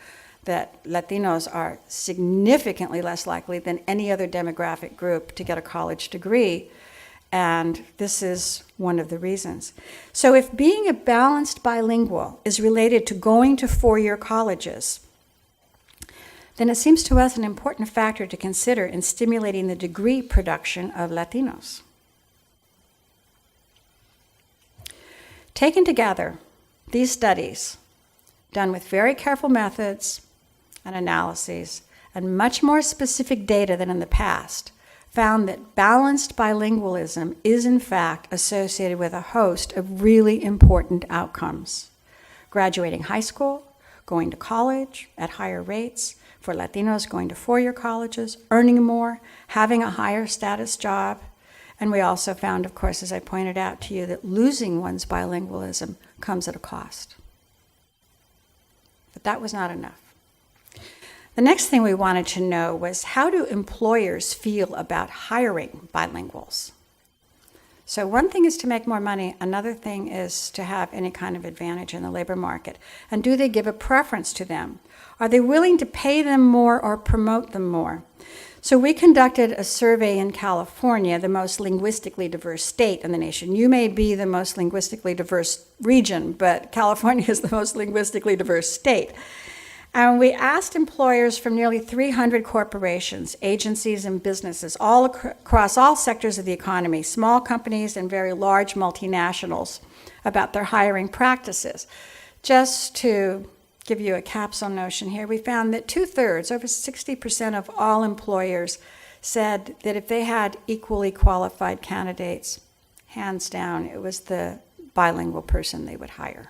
that Latinos are significantly less likely than any other demographic group to get a college degree. And this is one of the reasons. So if being a balanced bilingual is related to going to 4-year colleges, then it seems to us an important factor to consider in stimulating the degree production of Latinos. Taken together, these studies, done with very careful methods and analyses, and much more specific data than in the past, found that balanced bilingualism is in fact associated with a host of really important outcomes. Graduating high school, going to college at higher rates, for Latinos going to four-year colleges, earning more, having a higher status job. And we also found, of course, as I pointed out to you, that losing one's bilingualism comes at a cost. But that was not enough. The next thing we wanted to know was, how do employers feel about hiring bilinguals? So one thing is to make more money, another thing is to have any kind of advantage in the labor market. And do they give a preference to them? Are they willing to pay them more or promote them more? So we conducted a survey in California, the most linguistically diverse state in the nation. You may be the most linguistically diverse region, but California is the most linguistically diverse state. And we asked employers from nearly 300 corporations, agencies, and businesses all across all sectors of the economy, small companies and very large multinationals, about their hiring practices. Just to give you a capsule notion here, we found that 2/3, over 60% of all employers, said that if they had equally qualified candidates, hands down, it was the bilingual person they would hire.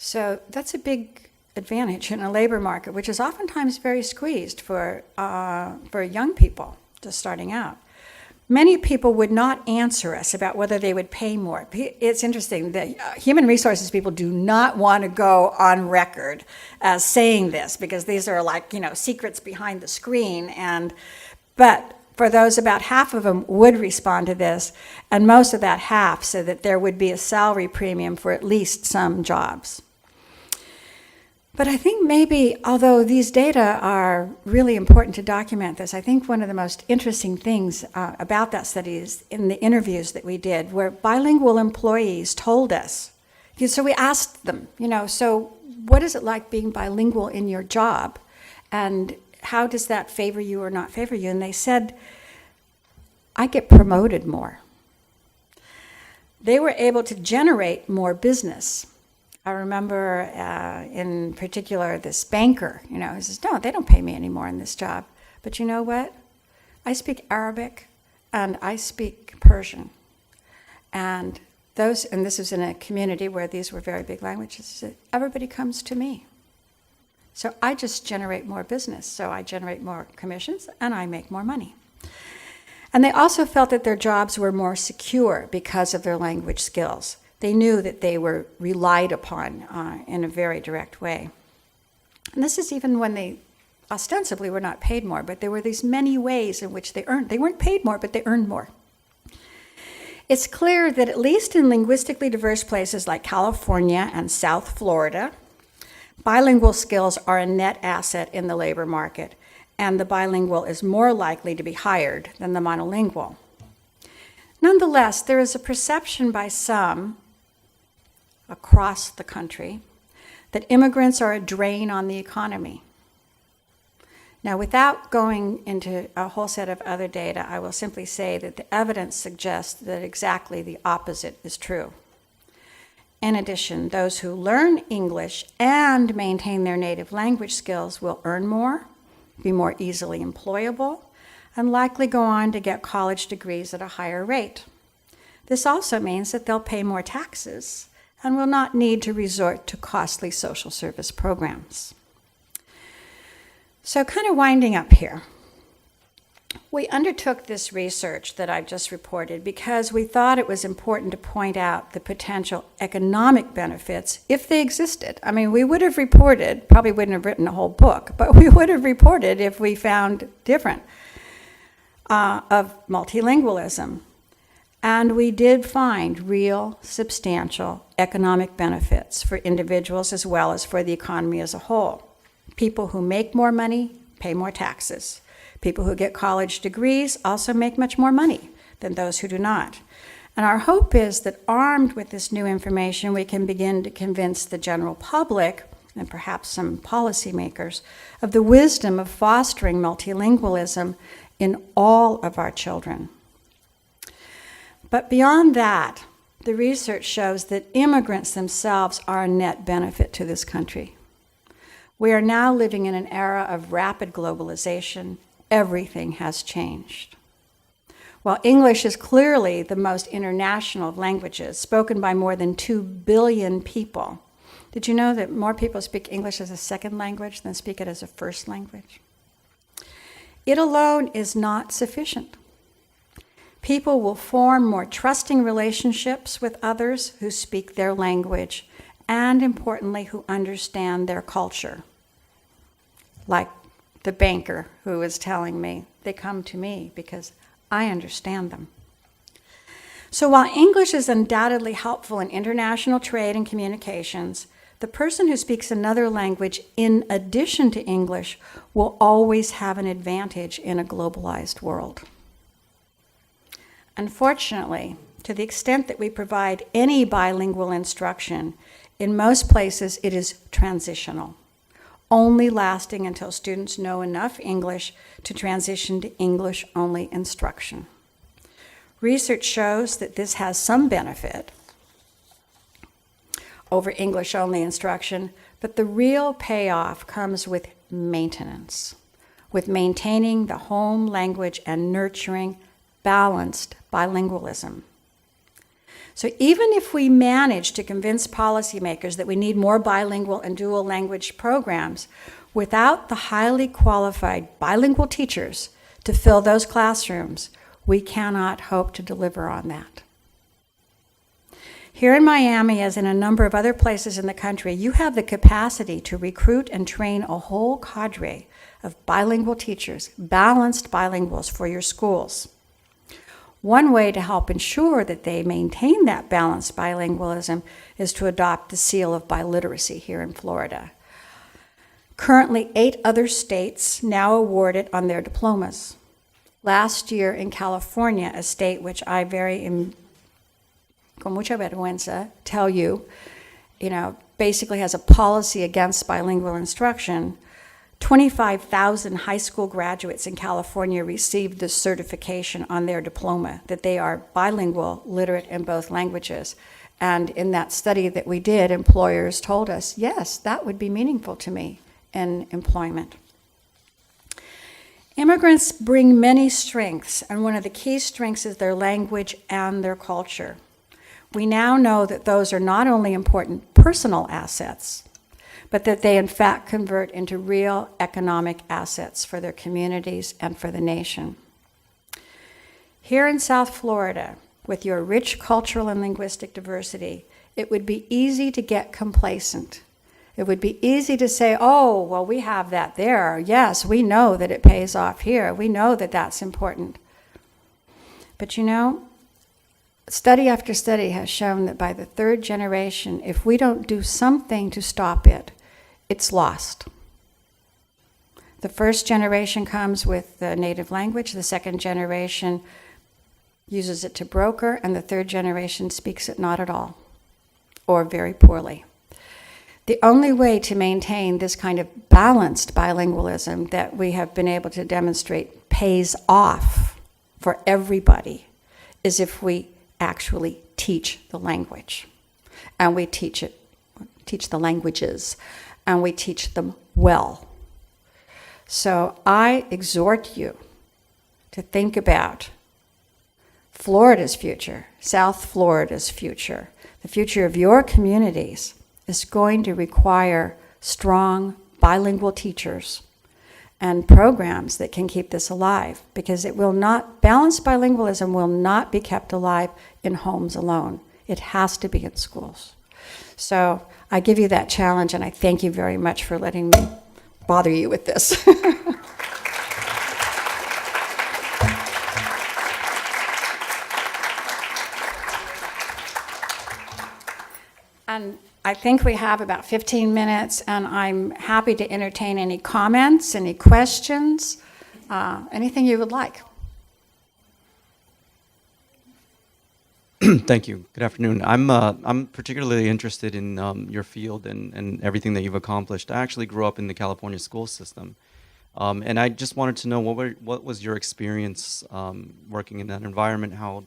So that's a big advantage in a labor market, which is oftentimes very squeezed for young people just starting out. Many people would not answer us about whether they would pay more. It's interesting that human resources people do not want to go on record as saying this, because these are like, secrets behind the screen. But for those, about half of them would respond to this, and most of that half said that there would be a salary premium for at least some jobs. But I think maybe, although these data are really important to document this, I think one of the most interesting things about that study is in the interviews that we did, where bilingual employees told us. So we asked them, so what is it like being bilingual in your job? And how does that favor you or not favor you? And they said, I get promoted more. They were able to generate more business. I remember in particular this banker, he says, no, they don't pay me anymore in this job. But you know what? I speak Arabic and I speak Persian. And this was in a community where these were very big languages. Everybody comes to me. So I just generate more business. So I generate more commissions and I make more money. And they also felt that their jobs were more secure because of their language skills. They knew that they were relied upon in a very direct way. And this is even when they ostensibly were not paid more, but there were these many ways in which they earned. They weren't paid more, but they earned more. It's clear that at least in linguistically diverse places like California and South Florida, bilingual skills are a net asset in the labor market, and the bilingual is more likely to be hired than the monolingual. Nonetheless, there is a perception by some across the country that immigrants are a drain on the economy. Now, without going into a whole set of other data, I will simply say that the evidence suggests that exactly the opposite is true. In addition, those who learn English and maintain their native language skills will earn more, be more easily employable, and likely go on to get college degrees at a higher rate. This also means that they'll pay more taxes and will not need to resort to costly social service programs. So kind of winding up here, we undertook this research that I've just reported because we thought it was important to point out the potential economic benefits if they existed. I mean, we would have reported, probably wouldn't have written a whole book, but we would have reported if we found different of multilingualism. And we did find real, substantial economic benefits for individuals as well as for the economy as a whole. People who make more money pay more taxes. People who get college degrees also make much more money than those who do not. And our hope is that armed with this new information, we can begin to convince the general public, and perhaps some policymakers, of the wisdom of fostering multilingualism in all of our children. But beyond that, the research shows that immigrants themselves are a net benefit to this country. We are now living in an era of rapid globalization. Everything has changed. While English is clearly the most international of languages, spoken by more than 2 billion people, did you know that more people speak English as a second language than speak it as a first language? It alone is not sufficient. People will form more trusting relationships with others who speak their language and, importantly, who understand their culture. Like the banker who was telling me, they come to me because I understand them. So while English is undoubtedly helpful in international trade and communications, the person who speaks another language in addition to English will always have an advantage in a globalized world. Unfortunately, to the extent that we provide any bilingual instruction, in most places it is transitional, only lasting until students know enough English to transition to English-only instruction. Research shows that this has some benefit over English-only instruction, but the real payoff comes with maintenance, with maintaining the home language and nurturing balanced bilingualism. So even if we manage to convince policymakers that we need more bilingual and dual language programs, without the highly qualified bilingual teachers to fill those classrooms, we cannot hope to deliver on that. Here in Miami, as in a number of other places in the country, you have the capacity to recruit and train a whole cadre of bilingual teachers, balanced bilinguals for your schools. One way to help ensure that they maintain that balanced bilingualism is to adopt the seal of biliteracy here in Florida. Currently, 8 other states now award it on their diplomas. Last year in California, a state which I con mucha vergüenza tell you, basically has a policy against bilingual instruction, 25,000 high school graduates in California received this certification on their diploma that they are bilingual, literate in both languages. And in that study that we did, employers told us, yes, that would be meaningful to me in employment. Immigrants bring many strengths, and one of the key strengths is their language and their culture. We now know that those are not only important personal assets, but that they in fact convert into real economic assets for their communities and for the nation. Here in South Florida, with your rich cultural and linguistic diversity, it would be easy to get complacent. It would be easy to say, oh, well, we have that there. Yes, we know that it pays off here. We know that that's important. But study after study has shown that by the 3rd generation, if we don't do something to stop it, it's lost. The first generation comes with the native language, the second generation uses it to broker, and the third generation speaks it not at all, or very poorly. The only way to maintain this kind of balanced bilingualism that we have been able to demonstrate pays off for everybody is if we actually teach the language. And we teach the languages, and we teach them well. So I exhort you to think about Florida's future, South Florida's future. The future of your communities is going to require strong bilingual teachers and programs that can keep this alive, because balanced bilingualism will not be kept alive in homes alone. It has to be in schools. So I give you that challenge, and I thank you very much for letting me bother you with this. And I think we have about 15 minutes, and I'm happy to entertain any comments, any questions, anything you would like. Thank you. Good afternoon. I'm particularly interested in your field and everything that you've accomplished. I actually grew up in the California school system, and I just wanted to know what was your experience working in that environment? How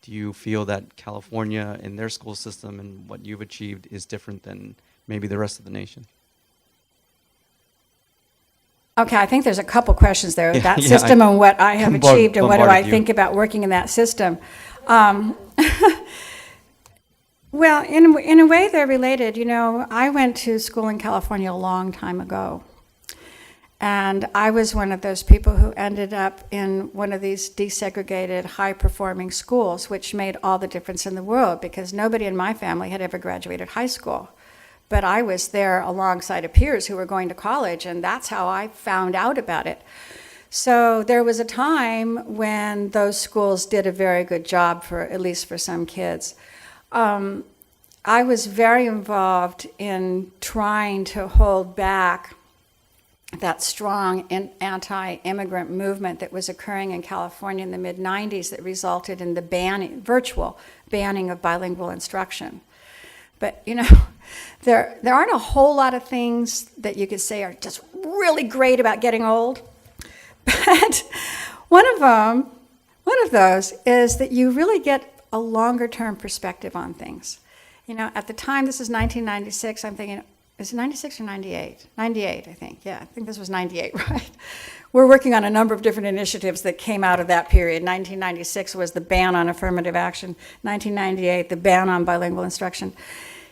do you feel that California in their school system and what you've achieved is different than maybe the rest of the nation? Okay, I think there's a couple questions there. Yeah, That yeah, system and what I have achieved and what do I bombarded you. think about working in that system. Well, in a way, they're related. You know, I went to school in California a long time ago. And I was one of those people who ended up in one of these desegregated, high-performing schools, which made all the difference in the world because nobody in my family had ever graduated high school. But I was there alongside of peers who were going to college, and that's how I found out about it. So there was a time when those schools did a very good job, for at least for some kids. I was very involved in trying to hold back that strong anti-immigrant movement that was occurring in California in the mid-90s that resulted in the virtual banning of bilingual instruction. But, you know, there aren't a whole lot of things that you could say are just really great about getting old. But one of those is that you really get a longer-term perspective on things. You know, at the time, this is 1996, I'm thinking, is it 96 or 98? 98, I think. Yeah, I think this was 98, right? We're working on a number of different initiatives that came out of that period. 1996 was the ban on affirmative action. 1998, the ban on bilingual instruction.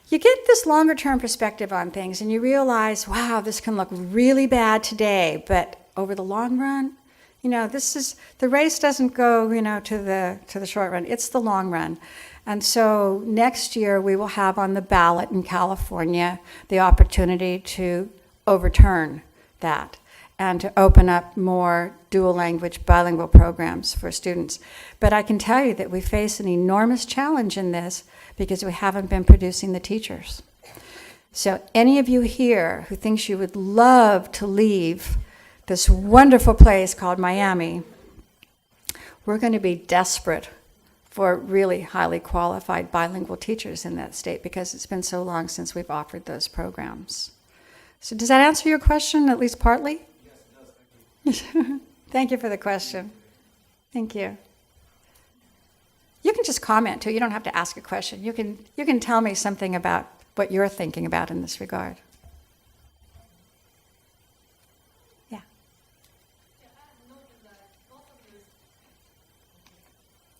You get this longer-term perspective on things, and you realize, wow, this can look really bad today, but over the long run, you know, the race doesn't go, you know, to the short run. It's the long run. And so next year we will have on the ballot in California the opportunity to overturn that and to open up more dual language bilingual programs for students. But I can tell you that we face an enormous challenge in this because we haven't been producing the teachers. So any of you here who thinks you would love to leave this wonderful place called Miami, we're going to be desperate for really highly qualified bilingual teachers in that state because it's been so long since we've offered those programs. So does that answer your question, at least partly? Yes, it does. Thank you. Thank you for the question. Thank you. You can just comment too. You don't have to ask a question. You can tell me something about what you're thinking about in this regard. Yeah.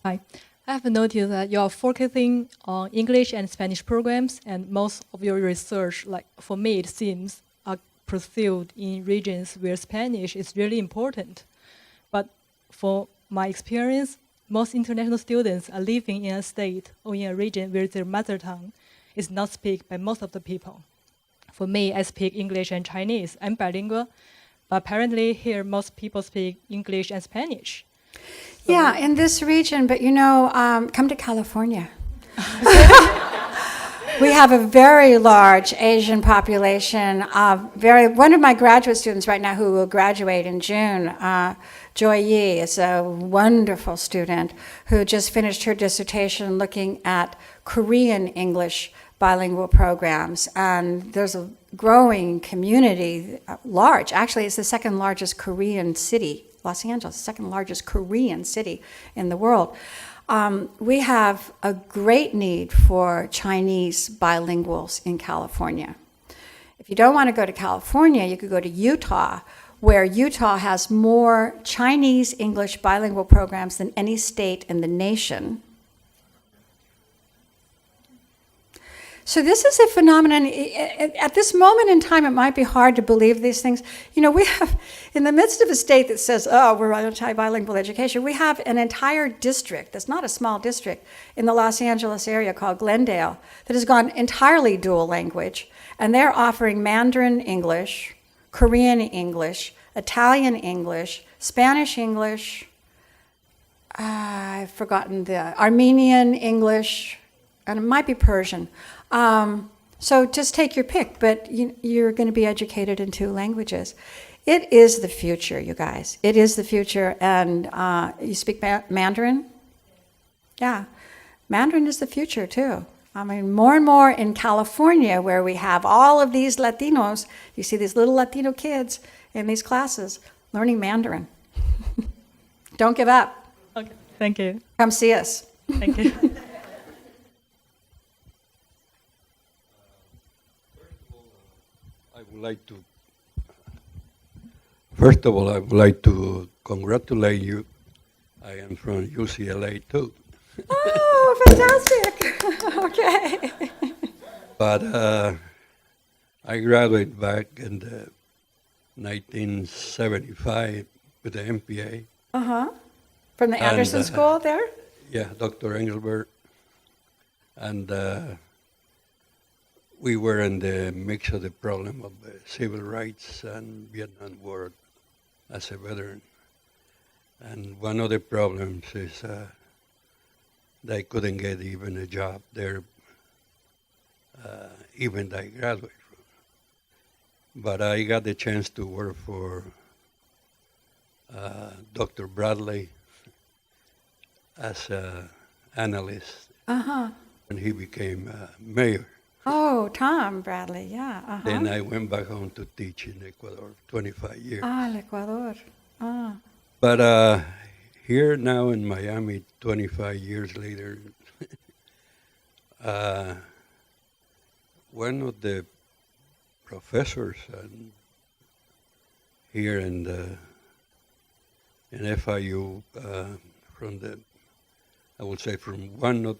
Hi. I have noticed that you are focusing on English and Spanish programs, and most of your research, like for me, it seems, are pursued in regions where Spanish is really important. But for my experience, most international students are living in a state or in a region where their mother tongue is not spoken by most of the people. For me, I speak English and Chinese. I'm bilingual, but apparently here most people speak English and Spanish. Yeah, in this region, but you know, come to California. We have a very large Asian population. One of my graduate students right now who will graduate in June, Joy Yi, is a wonderful student who just finished her dissertation looking at Korean English bilingual programs. And there's a growing community, large. Actually, it's the second largest Korean city. Los Angeles, second largest Korean city in the world. We have a great need for Chinese bilinguals in California. If you don't want to go to California, you could go to Utah, where Utah has more Chinese English bilingual programs than any state in the nation. So this is a phenomenon. At this moment in time, it might be hard to believe these things. You know, we have, in the midst of a state that says, oh, we're anti-bilingual education, we have an entire district, that's not a small district, in the Los Angeles area called Glendale, that has gone entirely dual language, and they're offering Mandarin English, Korean English, Italian English, Spanish English, I've forgotten the Armenian English, and it might be Persian. So just take your pick, but you're going to be educated in two languages. It is the future, you guys. It is the future. And you speak Mandarin? Yeah. Mandarin is the future, too. I mean, more and more in California, where we have all of these Latinos, you see these little Latino kids in these classes learning Mandarin. Don't give up. Okay, thank you. Come see us. Thank you. I would like to. First of all, I would like to congratulate you. I am from UCLA too, Oh, fantastic. Okay. but I graduated back in the 1975 with the MPA. Uh-huh. From the And, Anderson School there? Yeah, Dr. Engelbert, and we were in the mix of the problem of civil rights and Vietnam War as a veteran. And one of the problems is they couldn't get even a job there, even though I graduated from. But I got the chance to work for Dr. Bradley as an analyst Uh-huh. when he became mayor. Oh, Tom Bradley, yeah. Uh-huh. Then I went back home to teach in Ecuador, 25 years. Ah, el Ecuador. Ah. But here now in Miami, 25 years later, one of the professors here in FIU from the, I would say from one of,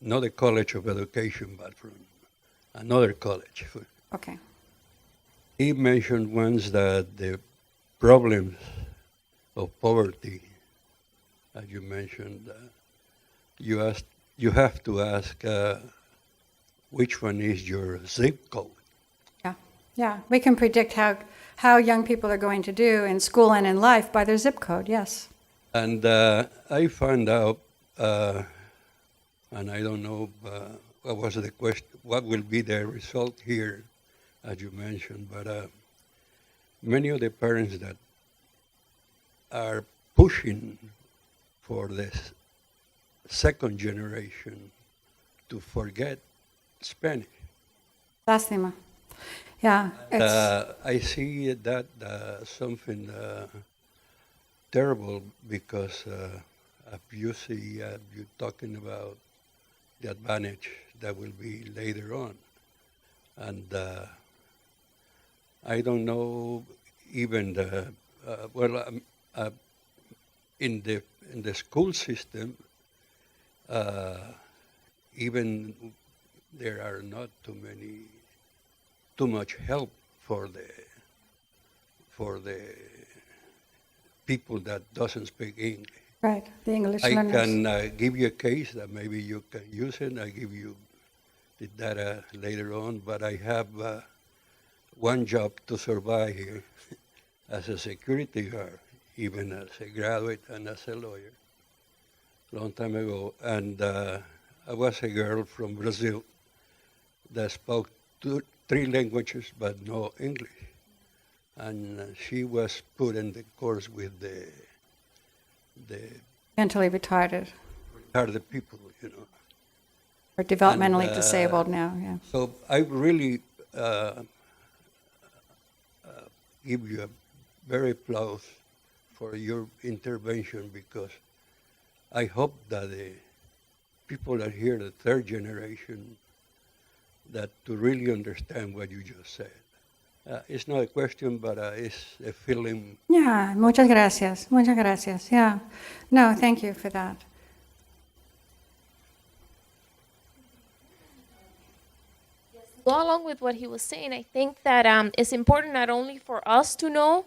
not a college of education, but from another college. Okay. He mentioned once that the problems of poverty, as you mentioned, you have to ask which one is your zip code. Yeah. Yeah. We can predict how young people are going to do in school and in life by their zip code, yes. And I found out, and I don't know what was the question, what will be the result here, as you mentioned, but many of the parents that are pushing for this second generation to forget Spanish. Lástima. Yeah. It's, I see that something terrible because you see you talking about the advantage that will be later on, and I don't know even the in the school system even there are not too much help for the people that doesn't speak English. right. The English I learners. can give you a case that maybe you can use it. I give you the data later on, but I have one job to survive here as a security guard, even as a graduate and as a lawyer, long time ago. And I was a girl from Brazil that spoke 3 languages but no English. And she was put in the course with the Mentally retarded retarded people, you know. or developmentally And, disabled now, yeah. So I really give you a very applause for your intervention, because I hope that the people that hear the third generation that to really understand what you just said. It's not a question, but it's a feeling. Yeah, muchas gracias. Muchas gracias. Yeah. No, thank you for that. Go along with what he was saying, I think that it's important not only for us to know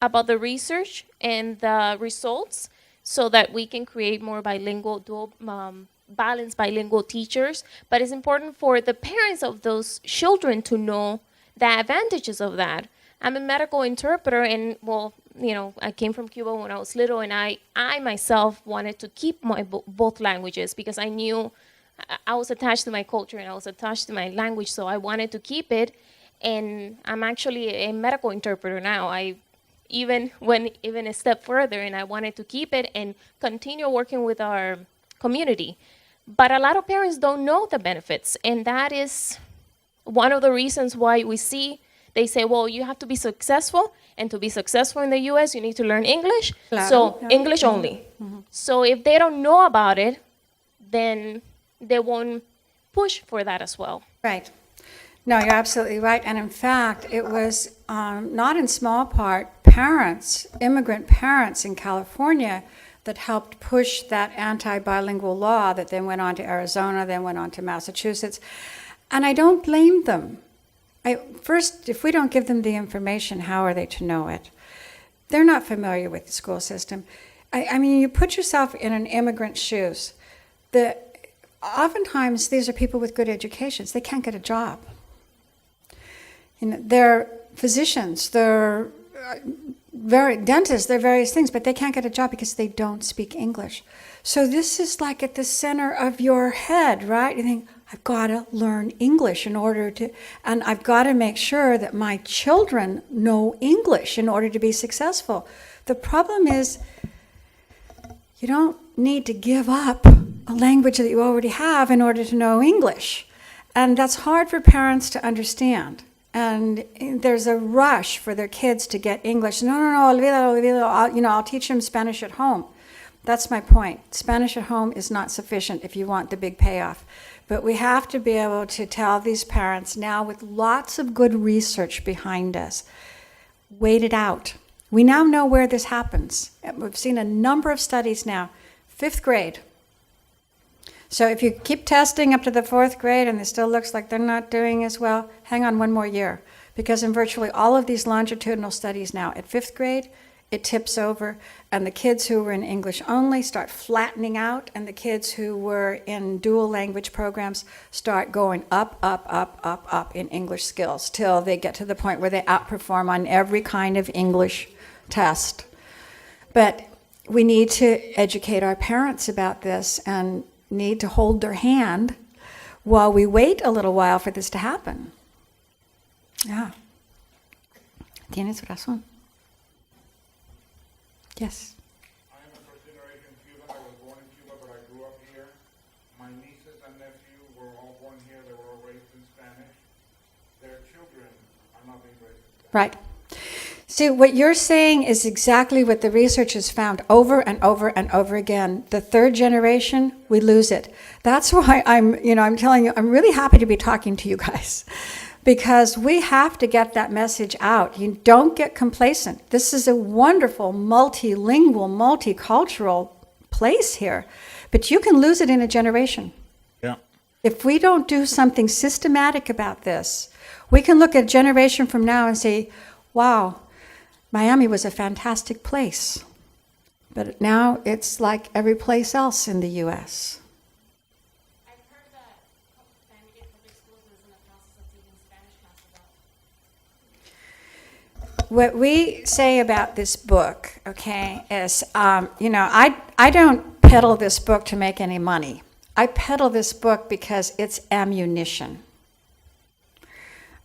about the research and the results so that we can create more bilingual, balanced bilingual teachers, but it's important for the parents of those children to know the advantages of that. I'm a medical interpreter, and well, you know, I came from Cuba when I was little, and I myself wanted to keep my both languages because I knew I was attached to my culture and I was attached to my language, so I wanted to keep it. And I'm actually a medical interpreter now. I even went even a step further, and I wanted to keep it and continue working with our community. But a lot of parents don't know the benefits, and that is one of the reasons why we see they say, well, you have to be successful, and to be successful in the U.S., you need to learn English. Claro, So yeah. English only. So if they don't know about it, then they won't push for that as well. Right. No, you're absolutely right. And in fact, it was not in small part parents, immigrant parents in California, that helped push that anti-bilingual law that then went on to Arizona, then went on to Massachusetts. And I don't blame them. First, if we don't give them the information, how are they to know it? They're not familiar with the school system. I mean, you put yourself in an immigrant's shoes. Oftentimes, these are people with good educations. They can't get a job. They're physicians, they're dentists, they're various things, but they can't get a job because they don't speak English. So this is like at the center of your head, right? You think, I've got to learn English and I've got to make sure that my children know English in order to be successful. The problem is, you don't need to give up a language that you already have in order to know English. And that's hard for parents to understand. And there's a rush for their kids to get English. No, olvídalo. I'll teach them Spanish at home. That's my point. Spanish at home is not sufficient if you want the big payoff. But we have to be able to tell these parents now with lots of good research behind us, wait it out. We now know where this happens. We've seen a number of studies now. 5th grade. So if you keep testing up to the 4th grade and it still looks like they're not doing as well, hang on one more year. Because in virtually all of these longitudinal studies now, at 5th grade, it tips over, and the kids who were in English only start flattening out, and the kids who were in dual language programs start going up in English skills till they get to the point where they outperform on every kind of English test. But we need to educate our parents about this and need to hold their hand while we wait a little while for this to happen. Yeah. Tienes razón. Yes. I am a first generation Cuban. I was born in Cuba, but I grew up here. My nieces and nephew were all born here. They were all raised in Spanish. Their children are not being raised in Spanish. Right. See, what you're saying is exactly what the research has found over and over and over again. The 3rd generation, we lose it. That's why I'm telling you, I'm really happy to be talking to you guys, because we have to get that message out. You don't get complacent. This is a wonderful, multilingual, multicultural place here, but you can lose it in a generation. Yeah. If we don't do something systematic about this, we can look at a generation from now and say, wow, Miami was a fantastic place, but now it's like every place else in the U.S. I've heard that Miami-Dade public schools is in the process of taking Spanish classes out. What we say about this book, okay, is, I don't peddle this book to make any money. I peddle this book because it's ammunition.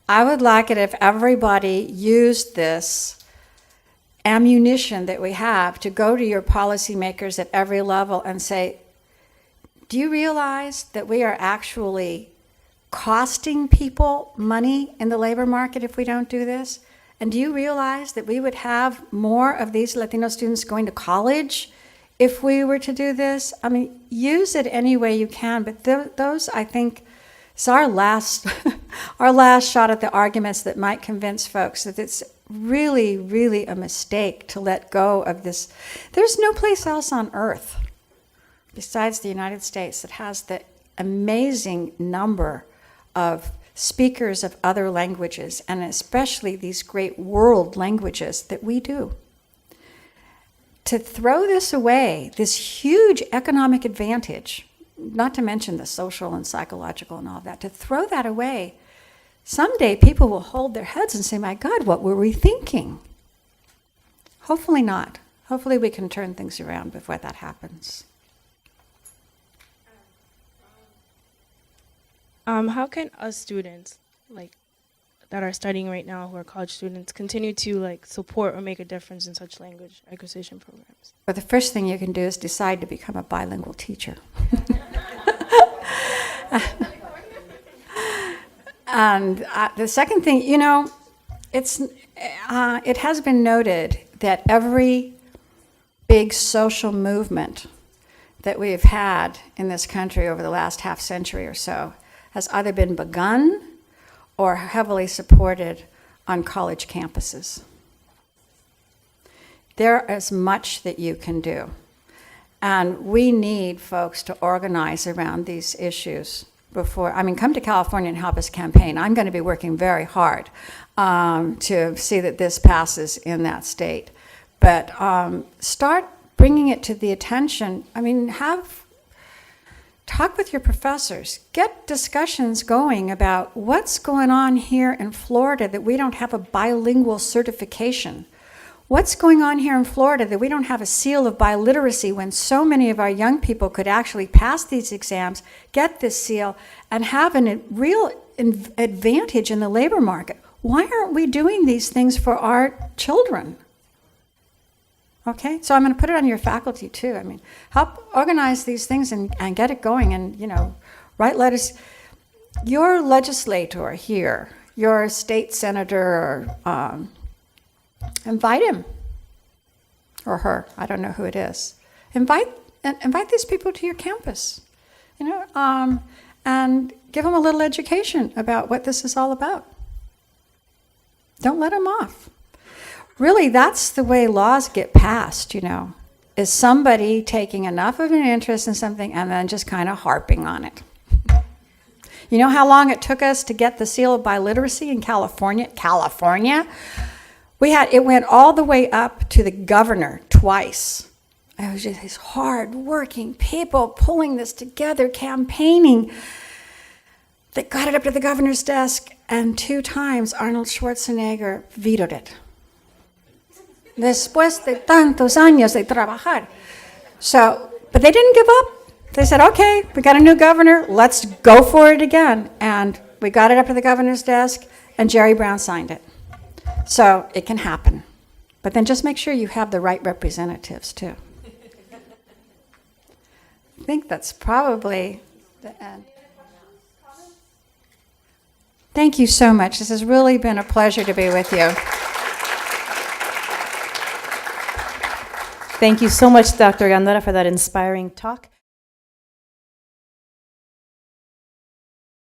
I would like it if everybody used this ammunition that we have to go to your policymakers at every level and say, do you realize that we are actually costing people money in the labor market if we don't do this? And do you realize that we would have more of these Latino students going to college if we were to do this? I mean, use it any way you can, but those, I think, is our last shot at the arguments that might convince folks that it's really, really a mistake to let go of this. There's no place else on earth besides the United States that has the amazing number of speakers of other languages, and especially these great world languages that we do. To throw this away, this huge economic advantage, not to mention the social and psychological and all that, to throw that away, someday people will hold their heads and say, my God, what were we thinking? Hopefully not. Hopefully we can turn things around before that happens. How can us students, that are studying right now, who are college students, continue to support or make a difference in such language acquisition programs? But the first thing you can do is decide to become a bilingual teacher. And the second thing, it has been noted that every big social movement that we've had in this country over the last half century or so has either been begun or heavily supported on college campuses. There is much that you can do. And we need folks to organize around these issues before, come to California and help us campaign. I'm going to be working very hard to see that this passes in that state. But start bringing it to the attention. Talk with your professors. Get discussions going about what's going on here in Florida that we don't have a bilingual certification. What's going on here in Florida that we don't have a seal of biliteracy when so many of our young people could actually pass these exams, get this seal, and have a real advantage in the labor market? Why aren't we doing these things for our children? Okay, so I'm going to put it on your faculty too. Help organize these things and get it going, and write letters. Your legislator here, your state senator, invite him or her. I don't know who it is. Invite these people to your campus, and give them a little education about what this is all about. Don't let them off. Really, that's the way laws get passed, is somebody taking enough of an interest in something and then just kind of harping on it. You know how long it took us to get the seal of biliteracy in California? It went all the way up to the governor twice. It was just these hard-working people pulling this together, campaigning. They got it up to the governor's desk, and 2 times Arnold Schwarzenegger vetoed it. Después de tantos años de trabajar. But they didn't give up. They said, okay, we got a new governor, let's go for it again. And we got it up to the governor's desk, and Jerry Brown signed it. So it can happen. But then just make sure you have the right representatives, too. I think that's probably the end. Thank you so much. This has really been a pleasure to be with you. Thank you so much, Dr. Gandara, for that inspiring talk.